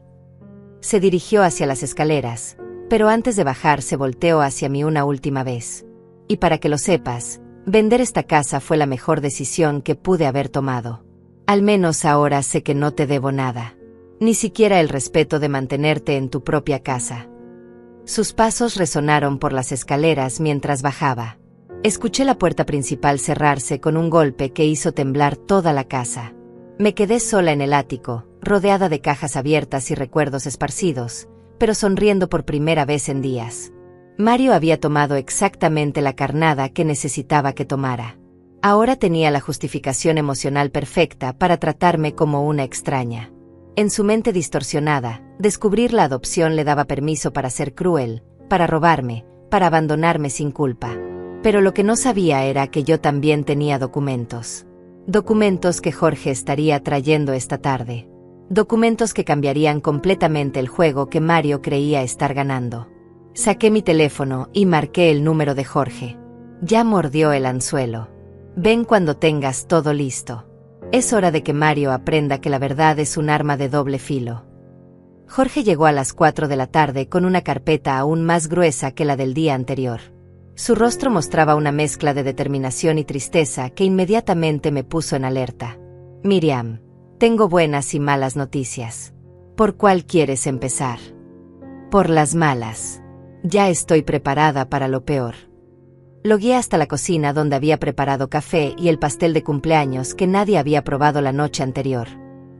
Se dirigió hacia las escaleras, pero antes de bajar se volteó hacia mí una última vez. Y para que lo sepas, vender esta casa fue la mejor decisión que pude haber tomado. Al menos ahora sé que no te debo nada. Ni siquiera el respeto de mantenerte en tu propia casa. Sus pasos resonaron por las escaleras mientras bajaba. Escuché la puerta principal cerrarse con un golpe que hizo temblar toda la casa. Me quedé sola en el ático, rodeada de cajas abiertas y recuerdos esparcidos, pero sonriendo por primera vez en días. Mario había tomado exactamente la carnada que necesitaba que tomara. Ahora tenía la justificación emocional perfecta para tratarme como una extraña. En su mente distorsionada, descubrir la adopción le daba permiso para ser cruel, para robarme, para abandonarme sin culpa. Pero lo que no sabía era que yo también tenía documentos. Documentos que Jorge estaría trayendo esta tarde. Documentos que cambiarían completamente el juego que Mario creía estar ganando. Saqué mi teléfono y marqué el número de Jorge. Ya mordió el anzuelo. Ven cuando tengas todo listo. Es hora de que Mario aprenda que la verdad es un arma de doble filo. Jorge llegó a las 4 de la tarde con una carpeta aún más gruesa que la del día anterior. Su rostro mostraba una mezcla de determinación y tristeza que inmediatamente me puso en alerta. Miriam, tengo buenas y malas noticias. ¿Por cuál quieres empezar? Por las malas. Ya estoy preparada para lo peor. Lo guié hasta la cocina donde había preparado café y el pastel de cumpleaños que nadie había probado la noche anterior.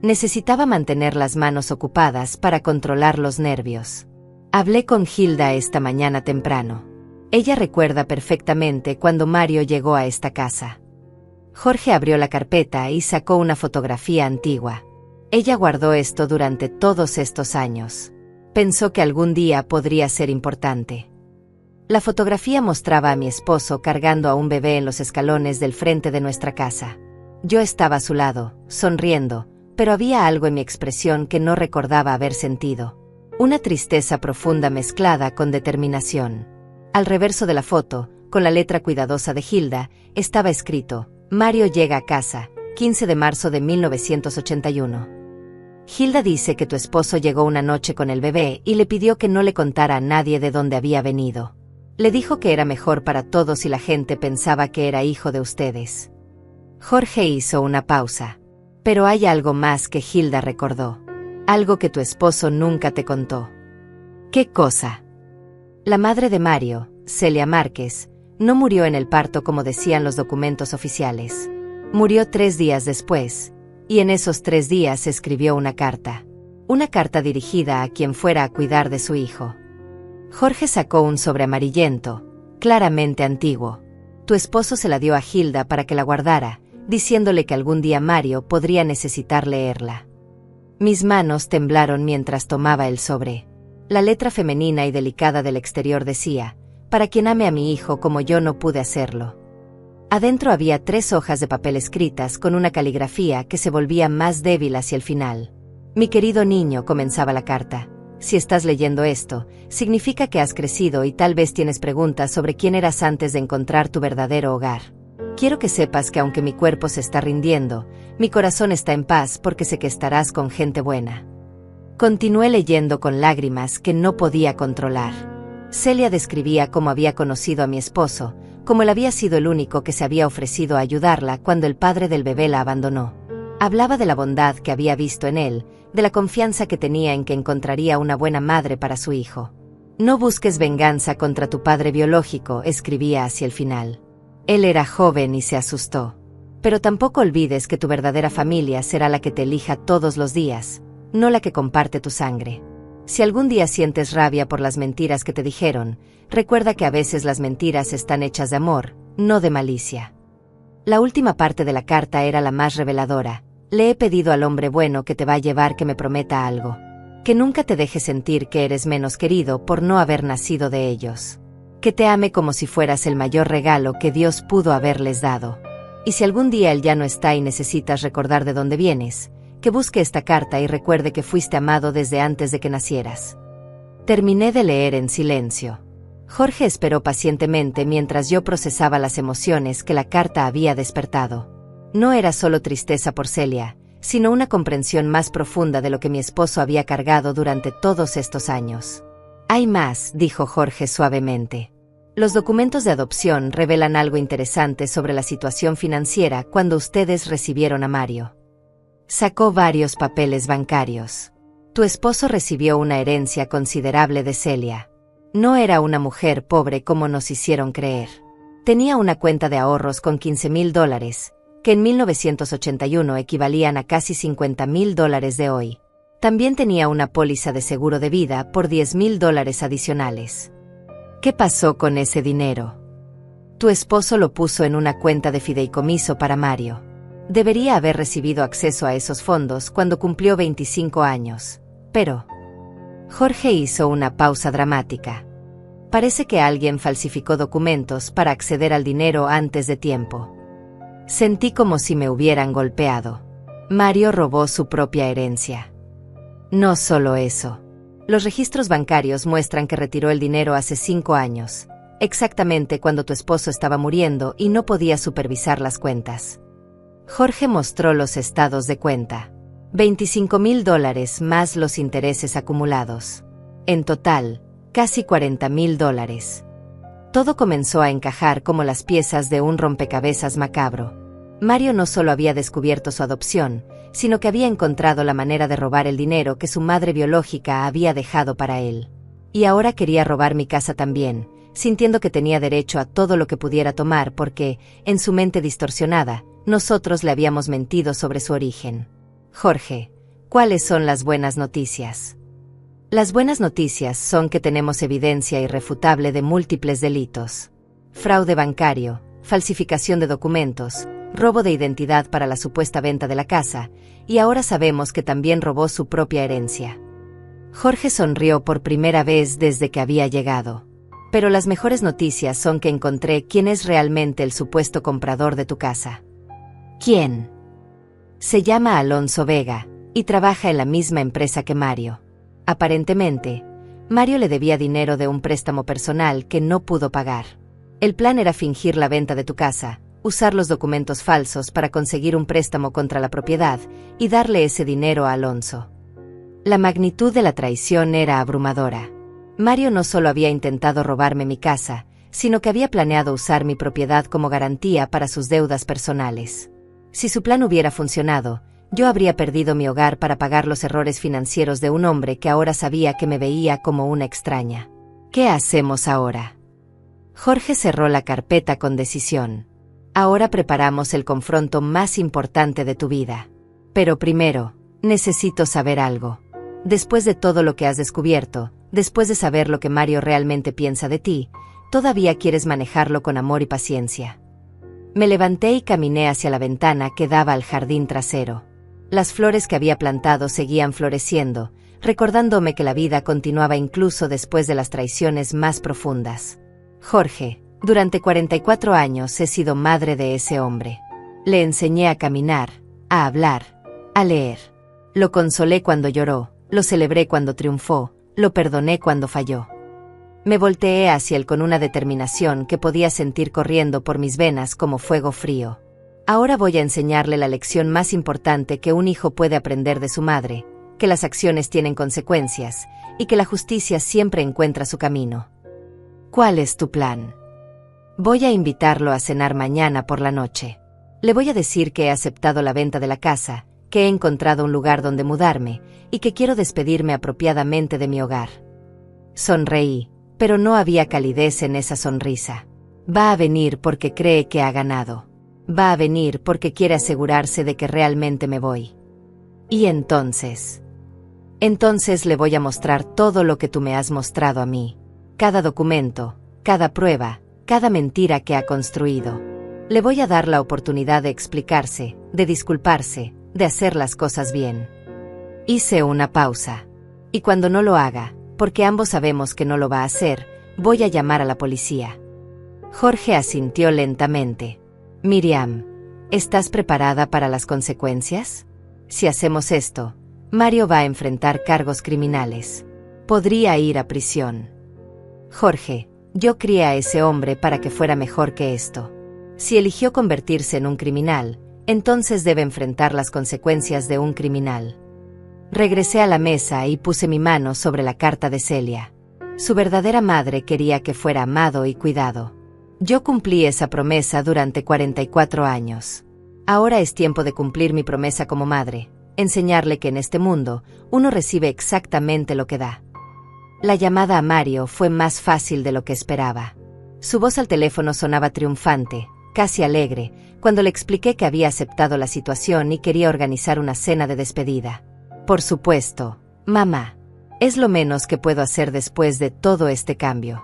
Necesitaba mantener las manos ocupadas para controlar los nervios. Hablé con Hilda esta mañana temprano. Ella recuerda perfectamente cuando Mario llegó a esta casa. Jorge abrió la carpeta y sacó una fotografía antigua. Ella guardó esto durante todos estos años. Pensó que algún día podría ser importante. La fotografía mostraba a mi esposo cargando a un bebé en los escalones del frente de nuestra casa. Yo estaba a su lado, sonriendo, pero había algo en mi expresión que no recordaba haber sentido. Una tristeza profunda mezclada con determinación. Al reverso de la foto, con la letra cuidadosa de Hilda, estaba escrito: Mario llega a casa, 15 de marzo de 1981. Hilda dice que tu esposo llegó una noche con el bebé y le pidió que no le contara a nadie de dónde había venido. Le dijo que era mejor para todos si la gente pensaba que era hijo de ustedes. Jorge hizo una pausa. Pero hay algo más que Hilda recordó. Algo que tu esposo nunca te contó. ¿Qué cosa? La madre de Mario, Celia Márquez, no murió en el parto como decían los documentos oficiales. Murió 3 días después, y en esos 3 días escribió una carta. Una carta dirigida a quien fuera a cuidar de su hijo. Jorge sacó un sobre amarillento, claramente antiguo. Tu esposo se la dio a Hilda para que la guardara, diciéndole que algún día Mario podría necesitar leerla. Mis manos temblaron mientras tomaba el sobre. La letra femenina y delicada del exterior decía: «Para quien ame a mi hijo como yo no pude hacerlo». Adentro había 3 hojas de papel escritas con una caligrafía que se volvía más débil hacia el final. «Mi querido niño», comenzaba la carta, «si estás leyendo esto, significa que has crecido y tal vez tienes preguntas sobre quién eras antes de encontrar tu verdadero hogar. Quiero que sepas que aunque mi cuerpo se está rindiendo, mi corazón está en paz porque sé que estarás con gente buena». Continué leyendo con lágrimas que no podía controlar. Celia describía cómo había conocido a mi esposo, como él había sido el único que se había ofrecido a ayudarla cuando el padre del bebé la abandonó. Hablaba de la bondad que había visto en él, de la confianza que tenía en que encontraría una buena madre para su hijo. «No busques venganza contra tu padre biológico», escribía hacia el final. «Él era joven y se asustó. Pero tampoco olvides que tu verdadera familia será la que te elija todos los días, no la que comparte tu sangre. Si algún día sientes rabia por las mentiras que te dijeron, recuerda que a veces las mentiras están hechas de amor, no de malicia». La última parte de la carta era la más reveladora. «Le he pedido al hombre bueno que te va a llevar que me prometa algo. Que nunca te deje sentir que eres menos querido por no haber nacido de ellos. Que te ame como si fueras el mayor regalo que Dios pudo haberles dado. Y si algún día él ya no está y necesitas recordar de dónde vienes, que busque esta carta y recuerde que fuiste amado desde antes de que nacieras». Terminé de leer en silencio. Jorge esperó pacientemente mientras yo procesaba las emociones que la carta había despertado. No era solo tristeza por Celia, sino una comprensión más profunda de lo que mi esposo había cargado durante todos estos años. «Hay más», dijo Jorge suavemente. «Los documentos de adopción revelan algo interesante sobre la situación financiera cuando ustedes recibieron a Mario». Sacó varios papeles bancarios. «Tu esposo recibió una herencia considerable de Celia. No era una mujer pobre como nos hicieron creer. Tenía una cuenta de ahorros con $15,000, que en 1981 equivalían a casi $50,000 de hoy. También tenía una póliza de seguro de vida por $10,000 adicionales. ¿Qué pasó con ese dinero? Tu esposo lo puso en una cuenta de fideicomiso para Mario. Debería haber recibido acceso a esos fondos cuando cumplió 25 años. Pero...». Jorge hizo una pausa dramática. «Parece que alguien falsificó documentos para acceder al dinero antes de tiempo». Sentí como si me hubieran golpeado. Mario robó su propia herencia. No solo eso. Los registros bancarios muestran que retiró el dinero hace 5 años, exactamente cuando tu esposo estaba muriendo y no podía supervisar las cuentas. Jorge mostró los estados de cuenta. $25,000 más los intereses acumulados. En total, casi $40,000. Todo comenzó a encajar como las piezas de un rompecabezas macabro. Mario no solo había descubierto su adopción, sino que había encontrado la manera de robar el dinero que su madre biológica había dejado para él. Y ahora quería robar mi casa también, sintiendo que tenía derecho a todo lo que pudiera tomar porque, en su mente distorsionada, nosotros le habíamos mentido sobre su origen. Jorge, ¿cuáles son las buenas noticias? Las buenas noticias son que tenemos evidencia irrefutable de múltiples delitos. Fraude bancario, falsificación de documentos, robo de identidad para la supuesta venta de la casa, y ahora sabemos que también robó su propia herencia. Jorge sonrió por primera vez desde que había llegado. Pero las mejores noticias son que encontré quién es realmente el supuesto comprador de tu casa. ¿Quién? Se llama Alonso Vega, y trabaja en la misma empresa que Mario. Aparentemente, Mario le debía dinero de un préstamo personal que no pudo pagar. El plan era fingir la venta de tu casa, usar los documentos falsos para conseguir un préstamo contra la propiedad y darle ese dinero a Alonso. La magnitud de la traición era abrumadora. Mario no solo había intentado robarme mi casa, sino que había planeado usar mi propiedad como garantía para sus deudas personales. Si su plan hubiera funcionado, yo habría perdido mi hogar para pagar los errores financieros de un hombre que ahora sabía que me veía como una extraña. ¿Qué hacemos ahora? Jorge cerró la carpeta con decisión. Ahora preparamos el confronto más importante de tu vida. Pero primero, necesito saber algo. Después de todo lo que has descubierto, después de saber lo que Mario realmente piensa de ti, ¿todavía quieres manejarlo con amor y paciencia? Me levanté y caminé hacia la ventana que daba al jardín trasero. Las flores que había plantado seguían floreciendo, recordándome que la vida continuaba incluso después de las traiciones más profundas. Jorge, durante 44 años he sido madre de ese hombre. Le enseñé a caminar, a hablar, a leer. Lo consolé cuando lloró, lo celebré cuando triunfó, lo perdoné cuando falló. Me volteé hacia él con una determinación que podía sentir corriendo por mis venas como fuego frío. Ahora voy a enseñarle la lección más importante que un hijo puede aprender de su madre, que las acciones tienen consecuencias, y que la justicia siempre encuentra su camino. ¿Cuál es tu plan? Voy a invitarlo a cenar mañana por la noche. Le voy a decir que he aceptado la venta de la casa, que he encontrado un lugar donde mudarme, y que quiero despedirme apropiadamente de mi hogar. Sonreí, pero no había calidez en esa sonrisa. Va a venir porque cree que ha ganado. Va a venir porque quiere asegurarse de que realmente me voy. Y entonces le voy a mostrar todo lo que tú me has mostrado a mí. Cada documento, cada prueba, cada mentira que ha construido. Le voy a dar la oportunidad de explicarse, de disculparse, de hacer las cosas bien. Hice una pausa. Y cuando no lo haga, porque ambos sabemos que no lo va a hacer, voy a llamar a la policía. Jorge asintió lentamente. Miriam, ¿estás preparada para las consecuencias? Si hacemos esto, Mario va a enfrentar cargos criminales. Podría ir a prisión. Jorge, yo crié a ese hombre para que fuera mejor que esto. Si eligió convertirse en un criminal, entonces debe enfrentar las consecuencias de un criminal. Regresé a la mesa y puse mi mano sobre la carta de Celia. Su verdadera madre quería que fuera amado y cuidado. Yo cumplí esa promesa durante 44 años. Ahora es tiempo de cumplir mi promesa como madre, enseñarle que en este mundo, uno recibe exactamente lo que da. La llamada a Mario fue más fácil de lo que esperaba. Su voz al teléfono sonaba triunfante, casi alegre, cuando le expliqué que había aceptado la situación y quería organizar una cena de despedida. Por supuesto, mamá. Es lo menos que puedo hacer después de todo este cambio.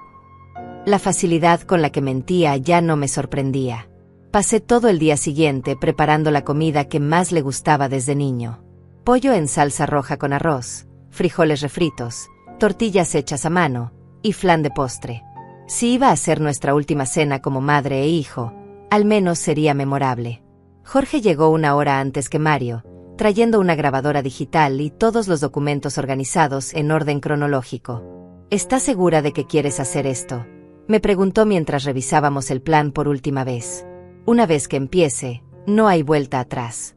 La facilidad con la que mentía ya no me sorprendía. Pasé todo el día siguiente preparando la comida que más le gustaba desde niño. Pollo en salsa roja con arroz, frijoles refritos, tortillas hechas a mano, y flan de postre. Si iba a ser nuestra última cena como madre e hijo, al menos sería memorable. Jorge llegó una hora antes que Mario, trayendo una grabadora digital y todos los documentos organizados en orden cronológico. ¿Estás segura de que quieres hacer esto?, me preguntó mientras revisábamos el plan por última vez. Una vez que empiece, no hay vuelta atrás.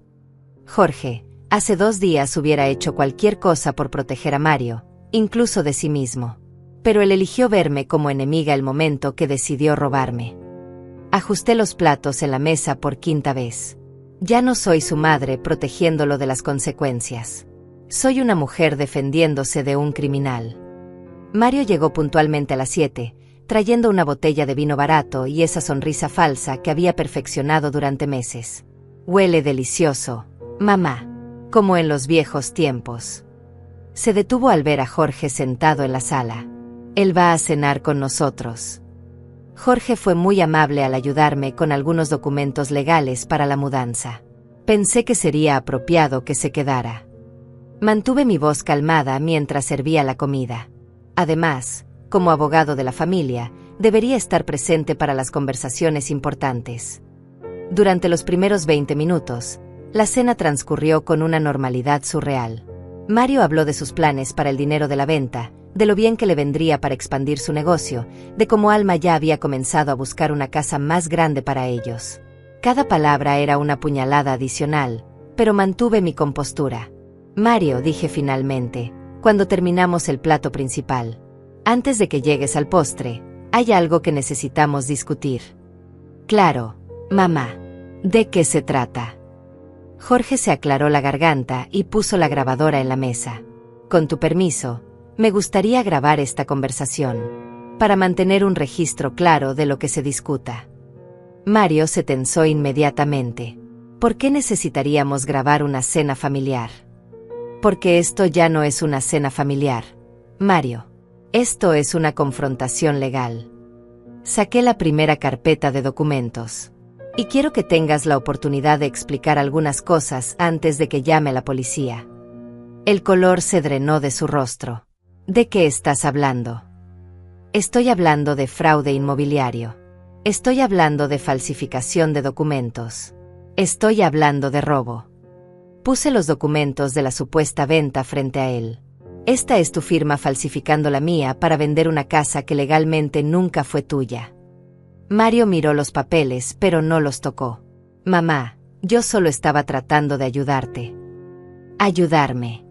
Jorge, hace 2 días hubiera hecho cualquier cosa por proteger a Mario, incluso de sí mismo. Pero él eligió verme como enemiga el momento que decidió robarme. Ajusté los platos en la mesa por 5ª vez. Ya no soy su madre protegiéndolo de las consecuencias. Soy una mujer defendiéndose de un criminal. Mario llegó puntualmente a las 7, trayendo una botella de vino barato y esa sonrisa falsa que había perfeccionado durante meses. Huele delicioso, mamá, como en los viejos tiempos. Se detuvo al ver a Jorge sentado en la sala. Él va a cenar con nosotros. Jorge fue muy amable al ayudarme con algunos documentos legales para la mudanza. Pensé que sería apropiado que se quedara. Mantuve mi voz calmada mientras servía la comida. Además, como abogado de la familia, debería estar presente para las conversaciones importantes. Durante los primeros 20 minutos, la cena transcurrió con una normalidad surreal. Mario habló de sus planes para el dinero de la venta, de lo bien que le vendría para expandir su negocio, de cómo Alma ya había comenzado a buscar una casa más grande para ellos. Cada palabra era una puñalada adicional, pero mantuve mi compostura. Mario, dije finalmente, cuando terminamos el plato principal. Antes de que llegues al postre, hay algo que necesitamos discutir. Claro, mamá. ¿De qué se trata? Jorge se aclaró la garganta y puso la grabadora en la mesa. Con tu permiso, me gustaría grabar esta conversación, para mantener un registro claro de lo que se discuta. Mario se tensó inmediatamente. ¿Por qué necesitaríamos grabar una cena familiar? Porque esto ya no es una cena familiar, Mario. Esto es una confrontación legal. Saqué la primera carpeta de documentos. Y quiero que tengas la oportunidad de explicar algunas cosas antes de que llame a la policía. El color se drenó de su rostro. ¿De qué estás hablando? Estoy hablando de fraude inmobiliario. Estoy hablando de falsificación de documentos. Estoy hablando de robo. Puse los documentos de la supuesta venta frente a él. Esta es tu firma falsificando la mía para vender una casa que legalmente nunca fue tuya. Mario miró los papeles, pero no los tocó. Mamá, yo solo estaba tratando de ayudarte. ¿Ayudarme?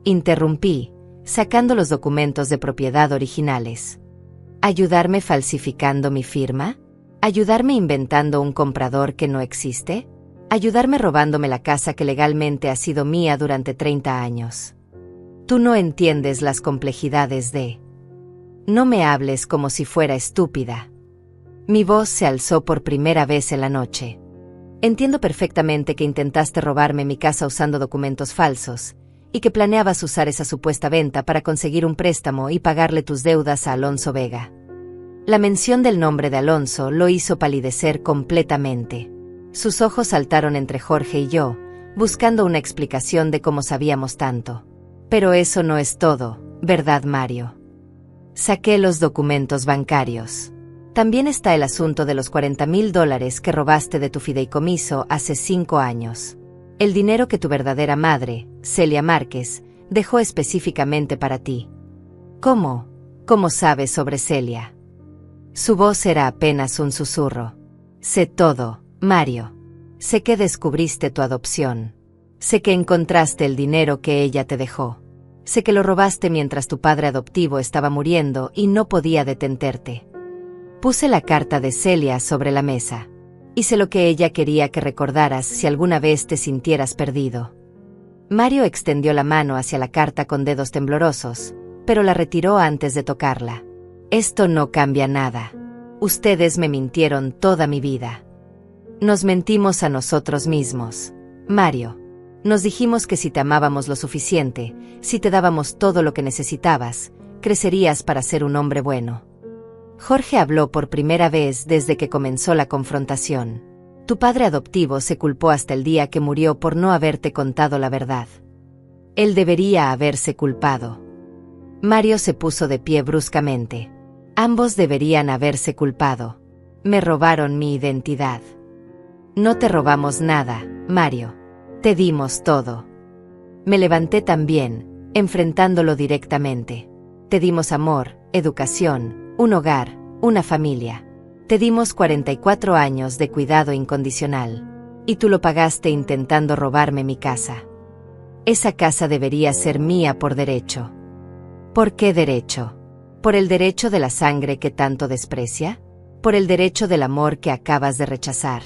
Interrumpí, sacando los documentos de propiedad originales. ¿Ayudarme falsificando mi firma? ¿Ayudarme inventando un comprador que no existe? ¿Ayudarme robándome la casa que legalmente ha sido mía durante 30 años? Tú no entiendes las complejidades de... No me hables como si fuera estúpida. Mi voz se alzó por primera vez en la noche. Entiendo perfectamente que intentaste robarme mi casa usando documentos falsos, y que planeabas usar esa supuesta venta para conseguir un préstamo y pagarle tus deudas a Alonso Vega. La mención del nombre de Alonso lo hizo palidecer completamente. Sus ojos saltaron entre Jorge y yo, buscando una explicación de cómo sabíamos tanto. Pero eso no es todo, ¿verdad, Mario? Saqué los documentos bancarios. También está el asunto de los $40,000 que robaste de tu fideicomiso hace 5 años. El dinero que tu verdadera madre, Celia Márquez, dejó específicamente para ti. ¿Cómo? ¿Cómo sabes sobre Celia? Su voz era apenas un susurro. Sé todo, Mario. Sé que descubriste tu adopción. Sé que encontraste el dinero que ella te dejó. Sé que lo robaste mientras tu padre adoptivo estaba muriendo y no podía detenerte. Puse la carta de Celia sobre la mesa. Hice lo que ella quería que recordaras si alguna vez te sintieras perdido. Mario extendió la mano hacia la carta con dedos temblorosos, pero la retiró antes de tocarla. Esto no cambia nada. Ustedes me mintieron toda mi vida. Nos mentimos a nosotros mismos. Mario. Nos dijimos que si te amábamos lo suficiente, si te dábamos todo lo que necesitabas, crecerías para ser un hombre bueno. Jorge habló por primera vez desde que comenzó la confrontación. Tu padre adoptivo se culpó hasta el día que murió por no haberte contado la verdad. Él debería haberse culpado. Mario se puso de pie bruscamente. Ambos deberían haberse culpado. Me robaron mi identidad. No te robamos nada, Mario. Te dimos todo. Me levanté también, enfrentándolo directamente. Te dimos amor, educación, un hogar, una familia. Te dimos 44 años de cuidado incondicional. Y tú lo pagaste intentando robarme mi casa. Esa casa debería ser mía por derecho. ¿Por qué derecho? ¿Por el derecho de la sangre que tanto desprecia? ¿Por el derecho del amor que acabas de rechazar?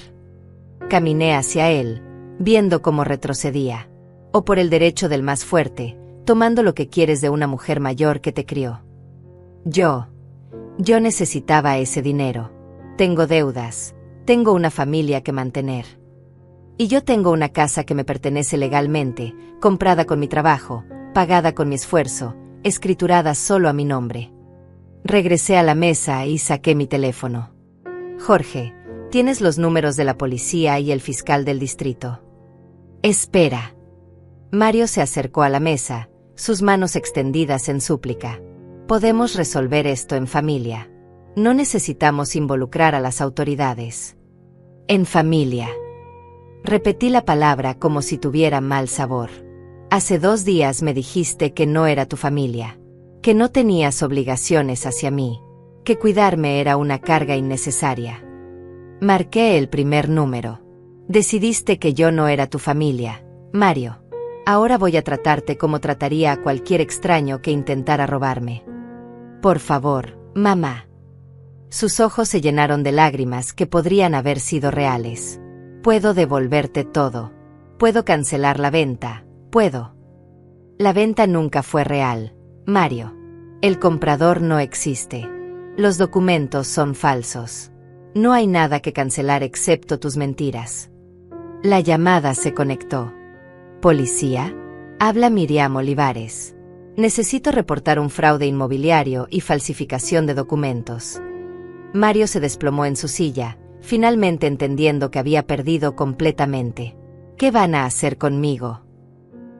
Caminé hacia él, viendo cómo retrocedía. ¿O por el derecho del más fuerte, tomando lo que quieres de una mujer mayor que te crió? Yo necesitaba ese dinero. Tengo deudas, tengo una familia que mantener. Y yo tengo una casa que me pertenece legalmente, comprada con mi trabajo, pagada con mi esfuerzo, escriturada solo a mi nombre. Regresé a la mesa y saqué mi teléfono. Jorge, tienes los números de la policía y el fiscal del distrito. Espera. Mario se acercó a la mesa, sus manos extendidas en súplica. Podemos resolver esto en familia. No necesitamos involucrar a las autoridades. En familia. Repetí la palabra como si tuviera mal sabor. Hace 2 días me dijiste que no era tu familia, que no tenías obligaciones hacia mí, que cuidarme era una carga innecesaria. Marqué el primer número. Decidiste que yo no era tu familia, Mario. Ahora voy a tratarte como trataría a cualquier extraño que intentara robarme. Por favor, mamá. Sus ojos se llenaron de lágrimas que podrían haber sido reales. Puedo devolverte todo. Puedo cancelar la venta. Puedo. La venta nunca fue real, Mario. El comprador no existe. Los documentos son falsos. No hay nada que cancelar excepto tus mentiras. La llamada se conectó. ¿Policía? Habla Miriam Olivares. Necesito reportar un fraude inmobiliario y falsificación de documentos. Mario se desplomó en su silla, finalmente entendiendo que había perdido completamente. ¿Qué van a hacer conmigo?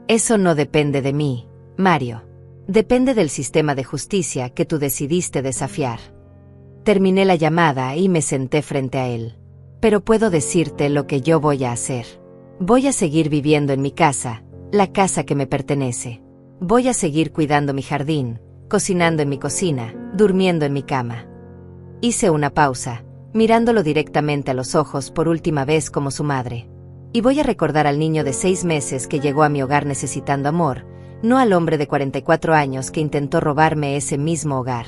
Eso no depende de mí, Mario. Depende del sistema de justicia que tú decidiste desafiar. Terminé la llamada y me senté frente a él. Pero puedo decirte lo que yo voy a hacer. Voy a seguir viviendo en mi casa, la casa que me pertenece. Voy a seguir cuidando mi jardín, cocinando en mi cocina, durmiendo en mi cama. Hice una pausa, mirándolo directamente a los ojos por última vez como su madre. Y voy a recordar al niño de 6 meses que llegó a mi hogar necesitando amor, no al hombre de 44 años que intentó robarme ese mismo hogar.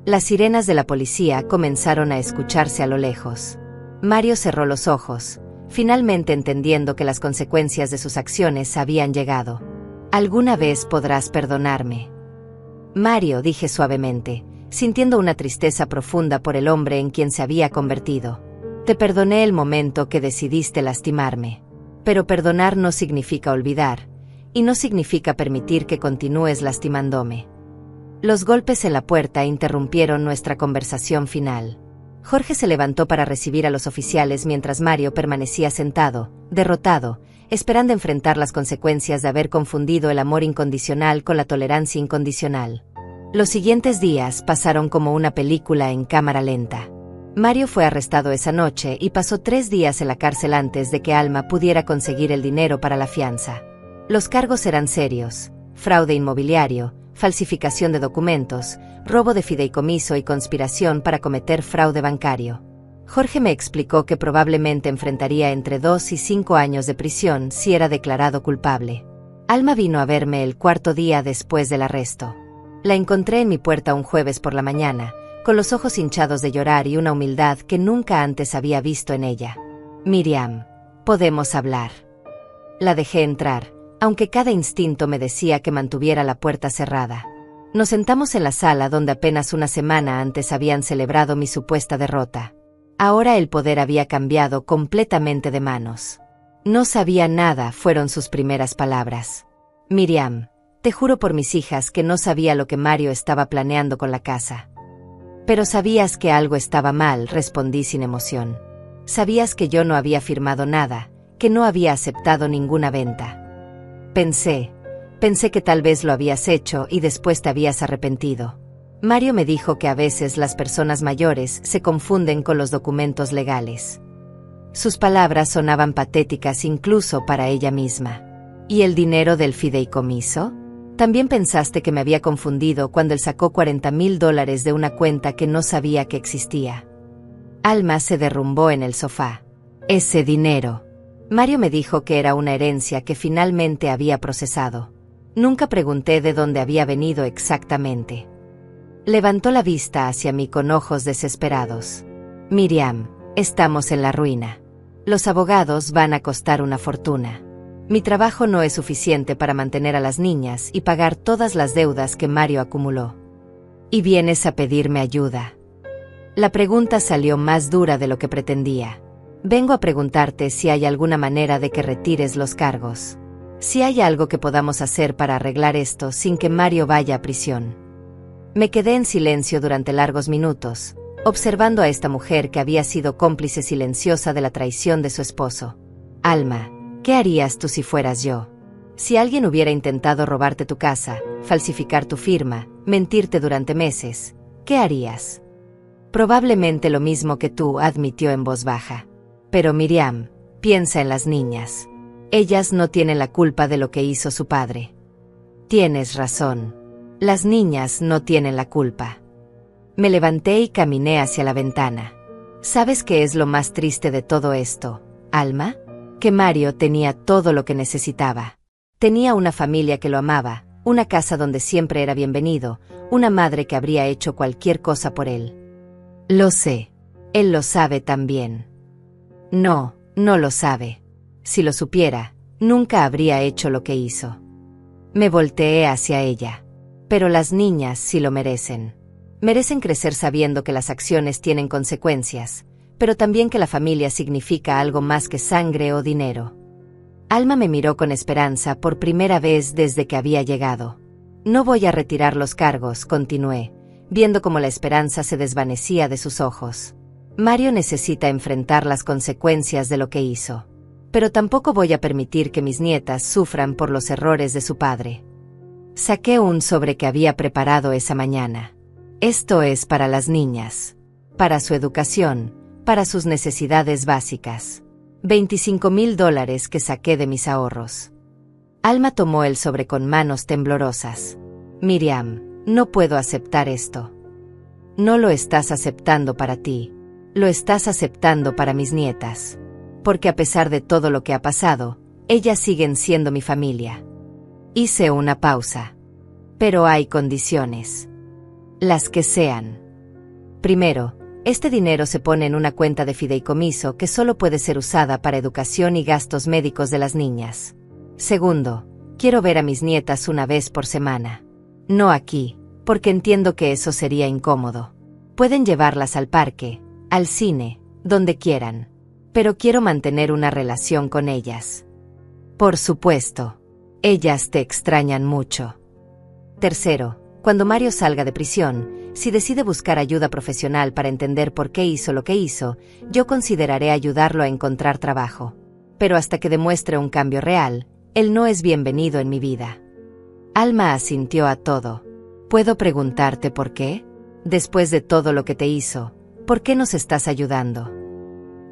Las sirenas de la policía comenzaron a escucharse a lo lejos. Mario cerró los ojos, finalmente entendiendo que las consecuencias de sus acciones habían llegado. ¿Alguna vez podrás perdonarme? Mario, dije suavemente, sintiendo una tristeza profunda por el hombre en quien se había convertido. Te perdoné el momento que decidiste lastimarme. Pero perdonar no significa olvidar, y no significa permitir que continúes lastimándome. Los golpes en la puerta interrumpieron nuestra conversación final. Jorge se levantó para recibir a los oficiales mientras Mario permanecía sentado, derrotado, esperando enfrentar las consecuencias de haber confundido el amor incondicional con la tolerancia incondicional. Los siguientes días pasaron como una película en cámara lenta. Mario fue arrestado esa noche y pasó 3 días en la cárcel antes de que Alma pudiera conseguir el dinero para la fianza. Los cargos eran serios: fraude inmobiliario, falsificación de documentos, robo de fideicomiso y conspiración para cometer fraude bancario. Jorge me explicó que probablemente enfrentaría entre 2 y 5 años de prisión si era declarado culpable. Alma vino a verme el 4.º día después del arresto. La encontré en mi puerta un jueves por la mañana, con los ojos hinchados de llorar y una humildad que nunca antes había visto en ella. Miriam, ¿podemos hablar? La dejé entrar, aunque cada instinto me decía que mantuviera la puerta cerrada. Nos sentamos en la sala donde apenas una semana antes habían celebrado mi supuesta derrota. Ahora el poder había cambiado completamente de manos. No sabía nada, fueron sus primeras palabras. Miriam, te juro por mis hijas que no sabía lo que Mario estaba planeando con la casa. Pero sabías que algo estaba mal, respondí sin emoción. Sabías que yo no había firmado nada, que no había aceptado ninguna venta. Pensé que tal vez lo habías hecho y después te habías arrepentido. Mario me dijo que a veces las personas mayores se confunden con los documentos legales. Sus palabras sonaban patéticas incluso para ella misma. ¿Y el dinero del fideicomiso? También pensaste que me había confundido cuando él sacó $40,000 de una cuenta que no sabía que existía. Alma se derrumbó en el sofá. Ese dinero. Mario me dijo que era una herencia que finalmente había procesado. Nunca pregunté de dónde había venido exactamente. Levantó la vista hacia mí con ojos desesperados. Miriam, estamos en la ruina. Los abogados van a costar una fortuna. Mi trabajo no es suficiente para mantener a las niñas y pagar todas las deudas que Mario acumuló. ¿Y vienes a pedirme ayuda? La pregunta salió más dura de lo que pretendía. Vengo a preguntarte si hay alguna manera de que retires los cargos. Si hay algo que podamos hacer para arreglar esto sin que Mario vaya a prisión. Me quedé en silencio durante largos minutos, observando a esta mujer que había sido cómplice silenciosa de la traición de su esposo. Alma, ¿qué harías tú si fueras yo? Si alguien hubiera intentado robarte tu casa, falsificar tu firma, mentirte durante meses, ¿qué harías? Probablemente lo mismo que tú, admitió en voz baja. Pero Miriam, piensa en las niñas. Ellas no tienen la culpa de lo que hizo su padre. Tienes razón. Las niñas no tienen la culpa. Me levanté y caminé hacia la ventana. ¿Sabes qué es lo más triste de todo esto, Alma? Que Mario tenía todo lo que necesitaba. Tenía una familia que lo amaba, una casa donde siempre era bienvenido, una madre que habría hecho cualquier cosa por él. Lo sé. Él lo sabe también. No, no lo sabe. Si lo supiera, nunca habría hecho lo que hizo. Me volteé hacia ella. Pero las niñas sí lo merecen. Merecen crecer sabiendo que las acciones tienen consecuencias, pero también que la familia significa algo más que sangre o dinero. Alma me miró con esperanza por primera vez desde que había llegado. No voy a retirar los cargos, continué, viendo cómo la esperanza se desvanecía de sus ojos. Mario necesita enfrentar las consecuencias de lo que hizo. Pero tampoco voy a permitir que mis nietas sufran por los errores de su padre. Saqué un sobre que había preparado esa mañana. Esto es para las niñas. Para su educación, para sus necesidades básicas. $25,000 que saqué de mis ahorros. Alma tomó el sobre con manos temblorosas. Miriam, no puedo aceptar esto. No lo estás aceptando para ti. Lo estás aceptando para mis nietas. Porque a pesar de todo lo que ha pasado, ellas siguen siendo mi familia. Hice una pausa. Pero hay condiciones. Las que sean. Primero, este dinero se pone en una cuenta de fideicomiso que solo puede ser usada para educación y gastos médicos de las niñas. Segundo, quiero ver a mis nietas una vez por semana. No aquí, porque entiendo que eso sería incómodo. Pueden llevarlas al parque, al cine, donde quieran. Pero quiero mantener una relación con ellas. Por supuesto, ellas te extrañan mucho. Tercero, cuando Mario salga de prisión, si decide buscar ayuda profesional para entender por qué hizo lo que hizo, yo consideraré ayudarlo a encontrar trabajo. Pero hasta que demuestre un cambio real, él no es bienvenido en mi vida. Alma asintió a todo. ¿Puedo preguntarte por qué? Después de todo lo que te hizo, ¿por qué nos estás ayudando?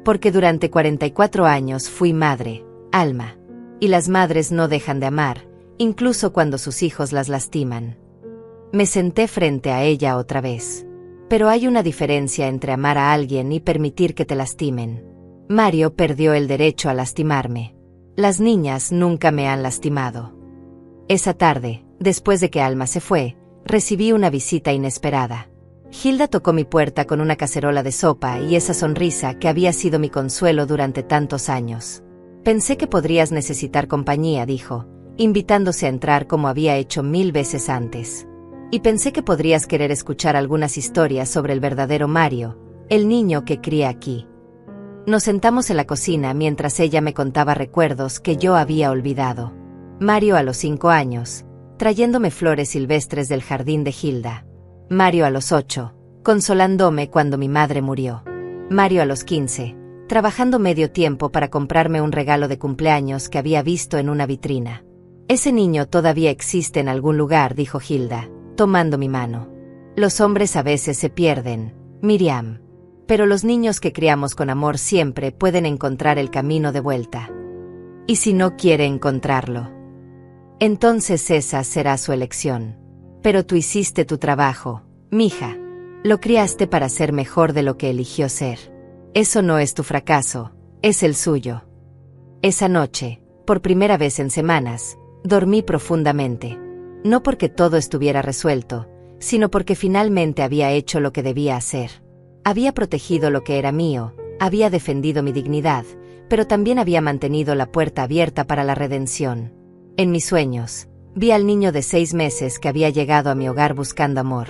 Porque durante 44 años fui madre, Alma. Y las madres no dejan de amar, incluso cuando sus hijos las lastiman. Me senté frente a ella otra vez. Pero hay una diferencia entre amar a alguien y permitir que te lastimen. Mario perdió el derecho a lastimarme. Las niñas nunca me han lastimado. Esa tarde, después de que Alma se fue, recibí una visita inesperada. Hilda tocó mi puerta con una cacerola de sopa y esa sonrisa que había sido mi consuelo durante tantos años. Pensé que podrías necesitar compañía, dijo, invitándose a entrar como había hecho 1000 veces antes. Y pensé que podrías querer escuchar algunas historias sobre el verdadero Mario, el niño que cría aquí. Nos sentamos en la cocina mientras ella me contaba recuerdos que yo había olvidado. Mario a los 5 años, trayéndome flores silvestres del jardín de Hilda. Mario a los 8, consolándome cuando mi madre murió. Mario a los 15, trabajando medio tiempo para comprarme un regalo de cumpleaños que había visto en una vitrina. Ese niño todavía existe en algún lugar, dijo Hilda, tomando mi mano. Los hombres a veces se pierden, Miriam. Pero los niños que criamos con amor siempre pueden encontrar el camino de vuelta. ¿Y si no quiere encontrarlo? Entonces esa será su elección. Pero tú hiciste tu trabajo, mija. Lo criaste para ser mejor de lo que eligió ser. Eso no es tu fracaso, es el suyo. Esa noche, por primera vez en semanas, dormí profundamente. No porque todo estuviera resuelto, sino porque finalmente había hecho lo que debía hacer. Había protegido lo que era mío, había defendido mi dignidad, pero también había mantenido la puerta abierta para la redención. En mis sueños, vi al niño de 6 meses que había llegado a mi hogar buscando amor.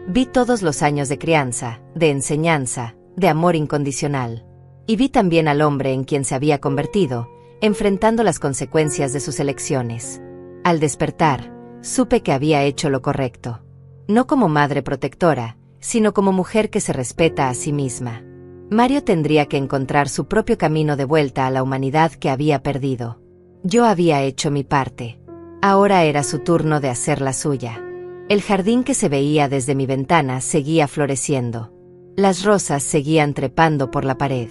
Vi todos los años de crianza, de enseñanza, de amor incondicional. Y vi también al hombre en quien se había convertido, enfrentando las consecuencias de sus elecciones. Al despertar, supe que había hecho lo correcto. No como madre protectora, sino como mujer que se respeta a sí misma. Mario tendría que encontrar su propio camino de vuelta a la humanidad que había perdido. Yo había hecho mi parte. Ahora era su turno de hacer la suya. El jardín que se veía desde mi ventana seguía floreciendo. Las rosas seguían trepando por la pared.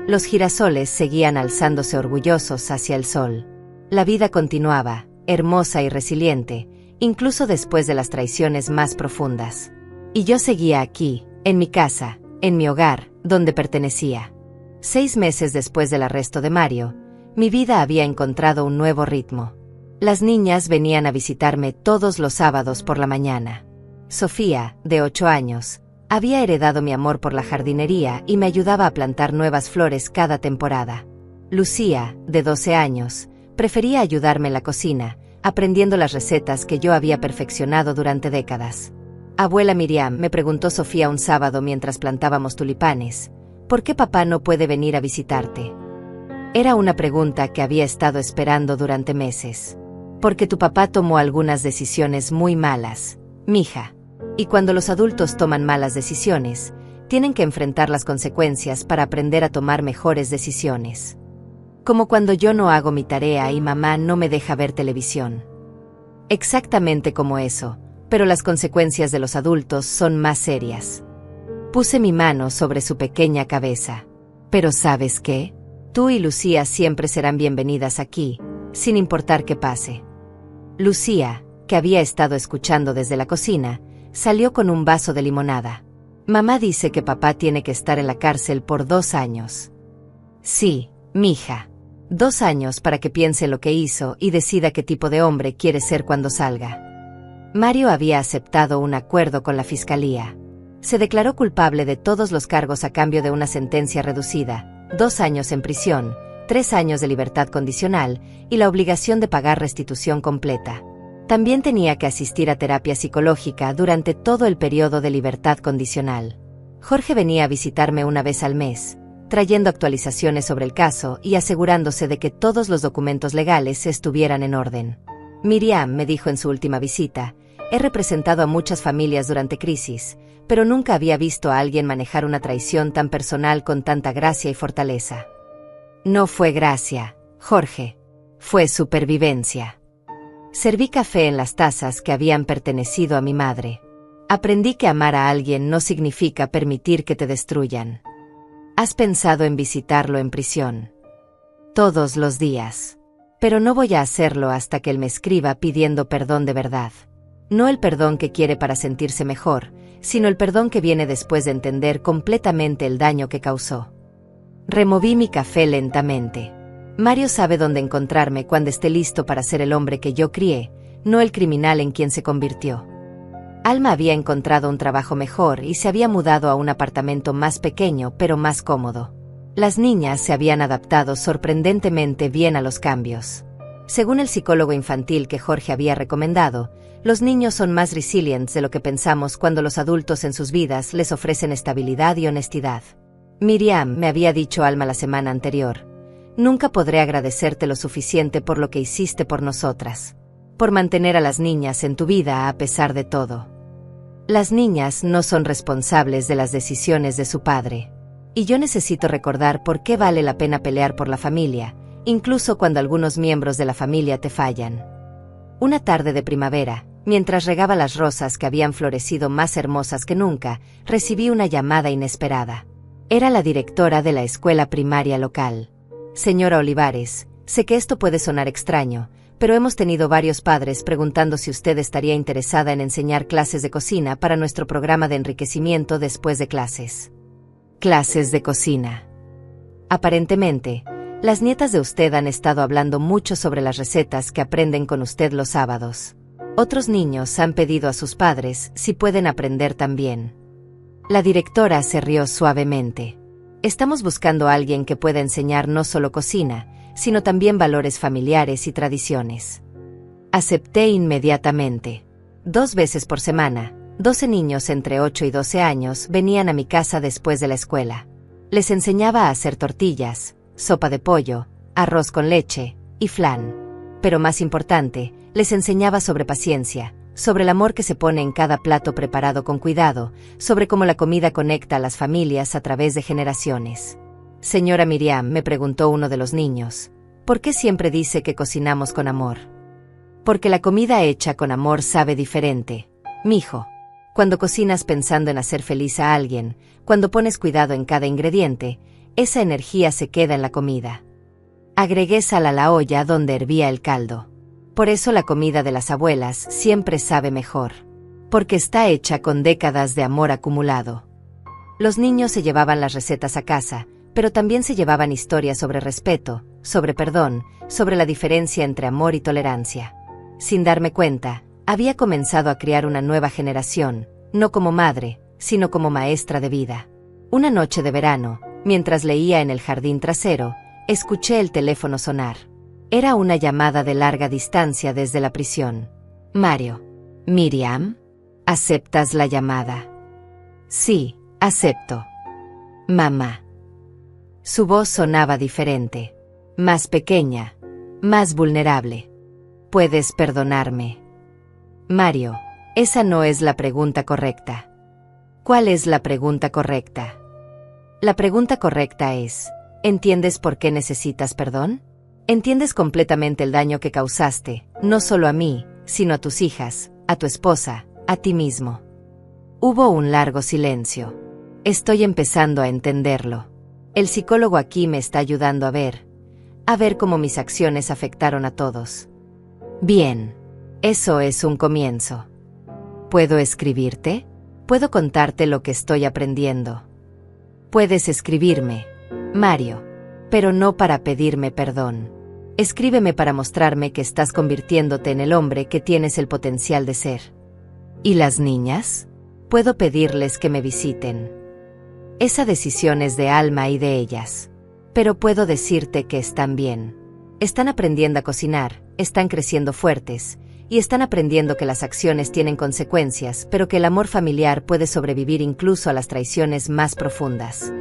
Los girasoles seguían alzándose orgullosos hacia el sol. La vida continuaba, hermosa y resiliente, incluso después de las traiciones más profundas. Y yo seguía aquí, en mi casa, en mi hogar, donde pertenecía. 6 meses después del arresto de Mario, mi vida había encontrado un nuevo ritmo. Las niñas venían a visitarme todos los sábados por la mañana. Sofía, de 8 años, había heredado mi amor por la jardinería y me ayudaba a plantar nuevas flores cada temporada. Lucía, de 12 años, prefería ayudarme en la cocina, aprendiendo las recetas que yo había perfeccionado durante décadas. Abuela Miriam, me preguntó Sofía un sábado mientras plantábamos tulipanes, ¿por qué papá no puede venir a visitarte? Era una pregunta que había estado esperando durante meses. Porque tu papá tomó algunas decisiones muy malas, mija. Y cuando los adultos toman malas decisiones, Tienen que enfrentar las consecuencias para aprender a tomar mejores decisiones. Como cuando yo no hago mi tarea y mamá no me deja ver televisión. Exactamente como eso, pero las consecuencias de los adultos son más serias. Puse mi mano sobre su pequeña cabeza. Pero ¿sabes qué? Tú y Lucía siempre serán bienvenidas aquí, sin importar qué pase. Lucía, que había estado escuchando desde la cocina, salió con un vaso de limonada. Mamá dice que papá tiene que estar en la cárcel por 2 años. Sí, mija. 2 años para que piense lo que hizo y decida qué tipo de hombre quiere ser cuando salga. Mario había aceptado un acuerdo con la fiscalía. Se declaró culpable de todos los cargos a cambio de una sentencia reducida, 2 años en prisión, 3 años de libertad condicional y la obligación de pagar restitución completa. También tenía que asistir a terapia psicológica durante todo el periodo de libertad condicional. Jorge venía a visitarme una vez al mes, trayendo actualizaciones sobre el caso y asegurándose de que todos los documentos legales estuvieran en orden. Miriam me dijo en su última visita: he representado a muchas familias durante crisis, pero nunca había visto a alguien manejar una traición tan personal con tanta gracia y fortaleza. No fue gracia, Jorge. Fue supervivencia. Serví café en las tazas que habían pertenecido a mi madre. Aprendí que amar a alguien no significa permitir que te destruyan. ¿Has pensado en visitarlo en prisión? Todos los días. Pero no voy a hacerlo hasta que él me escriba pidiendo perdón de verdad. No el perdón que quiere para sentirse mejor, sino el perdón que viene después de entender completamente el daño que causó. Removí mi café lentamente. Mario sabe dónde encontrarme cuando esté listo para ser el hombre que yo crié, no el criminal en quien se convirtió. Alma había encontrado un trabajo mejor y se había mudado a un apartamento más pequeño pero más cómodo. Las niñas se habían adaptado sorprendentemente bien a los cambios. Según el psicólogo infantil que Jorge había recomendado, los niños son más resilientes de lo que pensamos cuando los adultos en sus vidas les ofrecen estabilidad y honestidad. Miriam, me había dicho Alma la semana anterior, nunca podré agradecerte lo suficiente por lo que hiciste por nosotras, por mantener a las niñas en tu vida a pesar de todo. Las niñas no son responsables de las decisiones de su padre. Y yo necesito recordar por qué vale la pena pelear por la familia, incluso cuando algunos miembros de la familia te fallan. Una tarde de primavera, mientras regaba las rosas que habían florecido más hermosas que nunca, recibí una llamada inesperada. Era la directora de la escuela primaria local. Señora Olivares, sé que esto puede sonar extraño, pero hemos tenido varios padres preguntando si usted estaría interesada en enseñar clases de cocina para nuestro programa de enriquecimiento después de clases. Clases de cocina. Aparentemente, las nietas de usted han estado hablando mucho sobre las recetas que aprenden con usted los sábados. Otros niños han pedido a sus padres si pueden aprender también. La directora se rió suavemente. Estamos buscando a alguien que pueda enseñar no solo cocina, sino también valores familiares y tradiciones. Acepté inmediatamente. 2 veces por semana, 12 niños entre 8 y 12 años venían a mi casa después de la escuela. Les enseñaba a hacer tortillas, sopa de pollo, arroz con leche y flan. Pero más importante, les enseñaba sobre paciencia, sobre el amor que se pone en cada plato preparado con cuidado, sobre cómo la comida conecta a las familias a través de generaciones. Señora Miriam, me preguntó uno de los niños, ¿por qué siempre dice que cocinamos con amor? Porque la comida hecha con amor sabe diferente, mijo. Cuando cocinas pensando en hacer feliz a alguien, cuando pones cuidado en cada ingrediente, esa energía se queda en la comida. Agregué sal a la olla donde hervía el caldo. Por eso la comida de las abuelas siempre sabe mejor. Porque está hecha con décadas de amor acumulado. Los niños se llevaban las recetas a casa, pero también se llevaban historias sobre respeto, sobre perdón, sobre la diferencia entre amor y tolerancia. Sin darme cuenta, había comenzado a criar una nueva generación, no como madre, sino como maestra de vida. Una noche de verano, mientras leía en el jardín trasero, escuché el teléfono sonar. Era una llamada de larga distancia desde la prisión. Mario. Miriam, ¿aceptas la llamada? Sí, acepto. Mamá. Su voz sonaba diferente, más pequeña, más vulnerable. ¿Puedes perdonarme? Mario, esa no es la pregunta correcta. ¿Cuál es la pregunta correcta? La pregunta correcta es, ¿entiendes por qué necesitas perdón? ¿Entiendes completamente el daño que causaste, no solo a mí, sino a tus hijas, a tu esposa, a ti mismo? Hubo un largo silencio. Estoy empezando a entenderlo. El psicólogo aquí me está ayudando a ver cómo mis acciones afectaron a todos. Bien, eso es un comienzo. ¿Puedo escribirte? ¿Puedo contarte lo que estoy aprendiendo? Puedes escribirme, Mario, pero no para pedirme perdón. Escríbeme para mostrarme que estás convirtiéndote en el hombre que tienes el potencial de ser. ¿Y las niñas? Puedo pedirles que me visiten. Esa decisión es de Alma y de ellas. Pero puedo decirte que están bien. Están aprendiendo a cocinar, están creciendo fuertes, y están aprendiendo que las acciones tienen consecuencias, pero que el amor familiar puede sobrevivir incluso a las traiciones más profundas.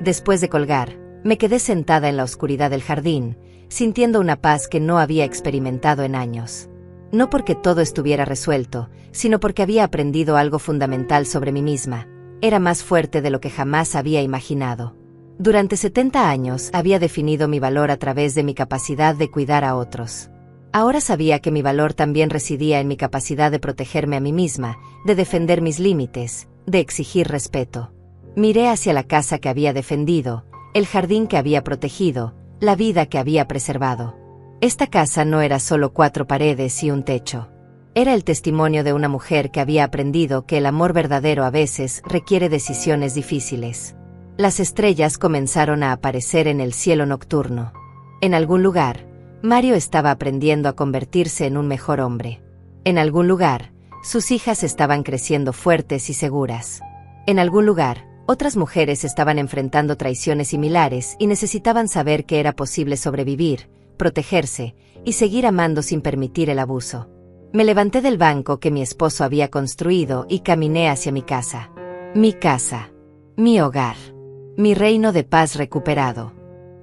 Después de colgar, me quedé sentada en la oscuridad del jardín, sintiendo una paz que no había experimentado en años. No porque todo estuviera resuelto, sino porque había aprendido algo fundamental sobre mí misma. Era más fuerte de lo que jamás había imaginado. Durante 70 años había definido mi valor a través de mi capacidad de cuidar a otros. Ahora sabía que mi valor también residía en mi capacidad de protegerme a mí misma, de defender mis límites, de exigir respeto. Miré hacia la casa que había defendido, el jardín que había protegido, la vida que había preservado. Esta casa no era solo 4 paredes y un techo. Era el testimonio de una mujer que había aprendido que el amor verdadero a veces requiere decisiones difíciles. Las estrellas comenzaron a aparecer en el cielo nocturno. En algún lugar, Mario estaba aprendiendo a convertirse en un mejor hombre. En algún lugar, sus hijas estaban creciendo fuertes y seguras. En algún lugar, otras mujeres estaban enfrentando traiciones similares y necesitaban saber que era posible sobrevivir, protegerse y seguir amando sin permitir el abuso. Me levanté del banco que mi esposo había construido y caminé hacia mi casa. Mi casa. Mi hogar. Mi reino de paz recuperado.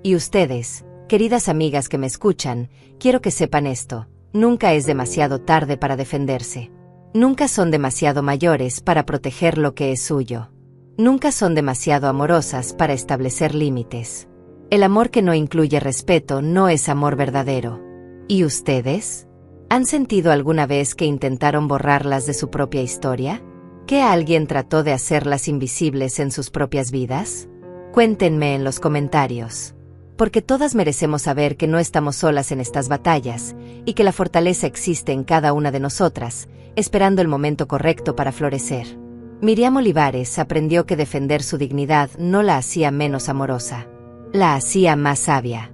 Y ustedes, queridas amigas que me escuchan, quiero que sepan esto: nunca es demasiado tarde para defenderse. Nunca son demasiado mayores para proteger lo que es suyo. Nunca son demasiado amorosas para establecer límites. El amor que no incluye respeto no es amor verdadero. ¿Y ustedes? ¿Han sentido alguna vez que intentaron borrarlas de su propia historia? ¿Que alguien trató de hacerlas invisibles en sus propias vidas? Cuéntenme en los comentarios. Porque todas merecemos saber que no estamos solas en estas batallas, y que la fortaleza existe en cada una de nosotras, esperando el momento correcto para florecer. Miriam Olivares aprendió que defender su dignidad no la hacía menos amorosa. La hacía más sabia.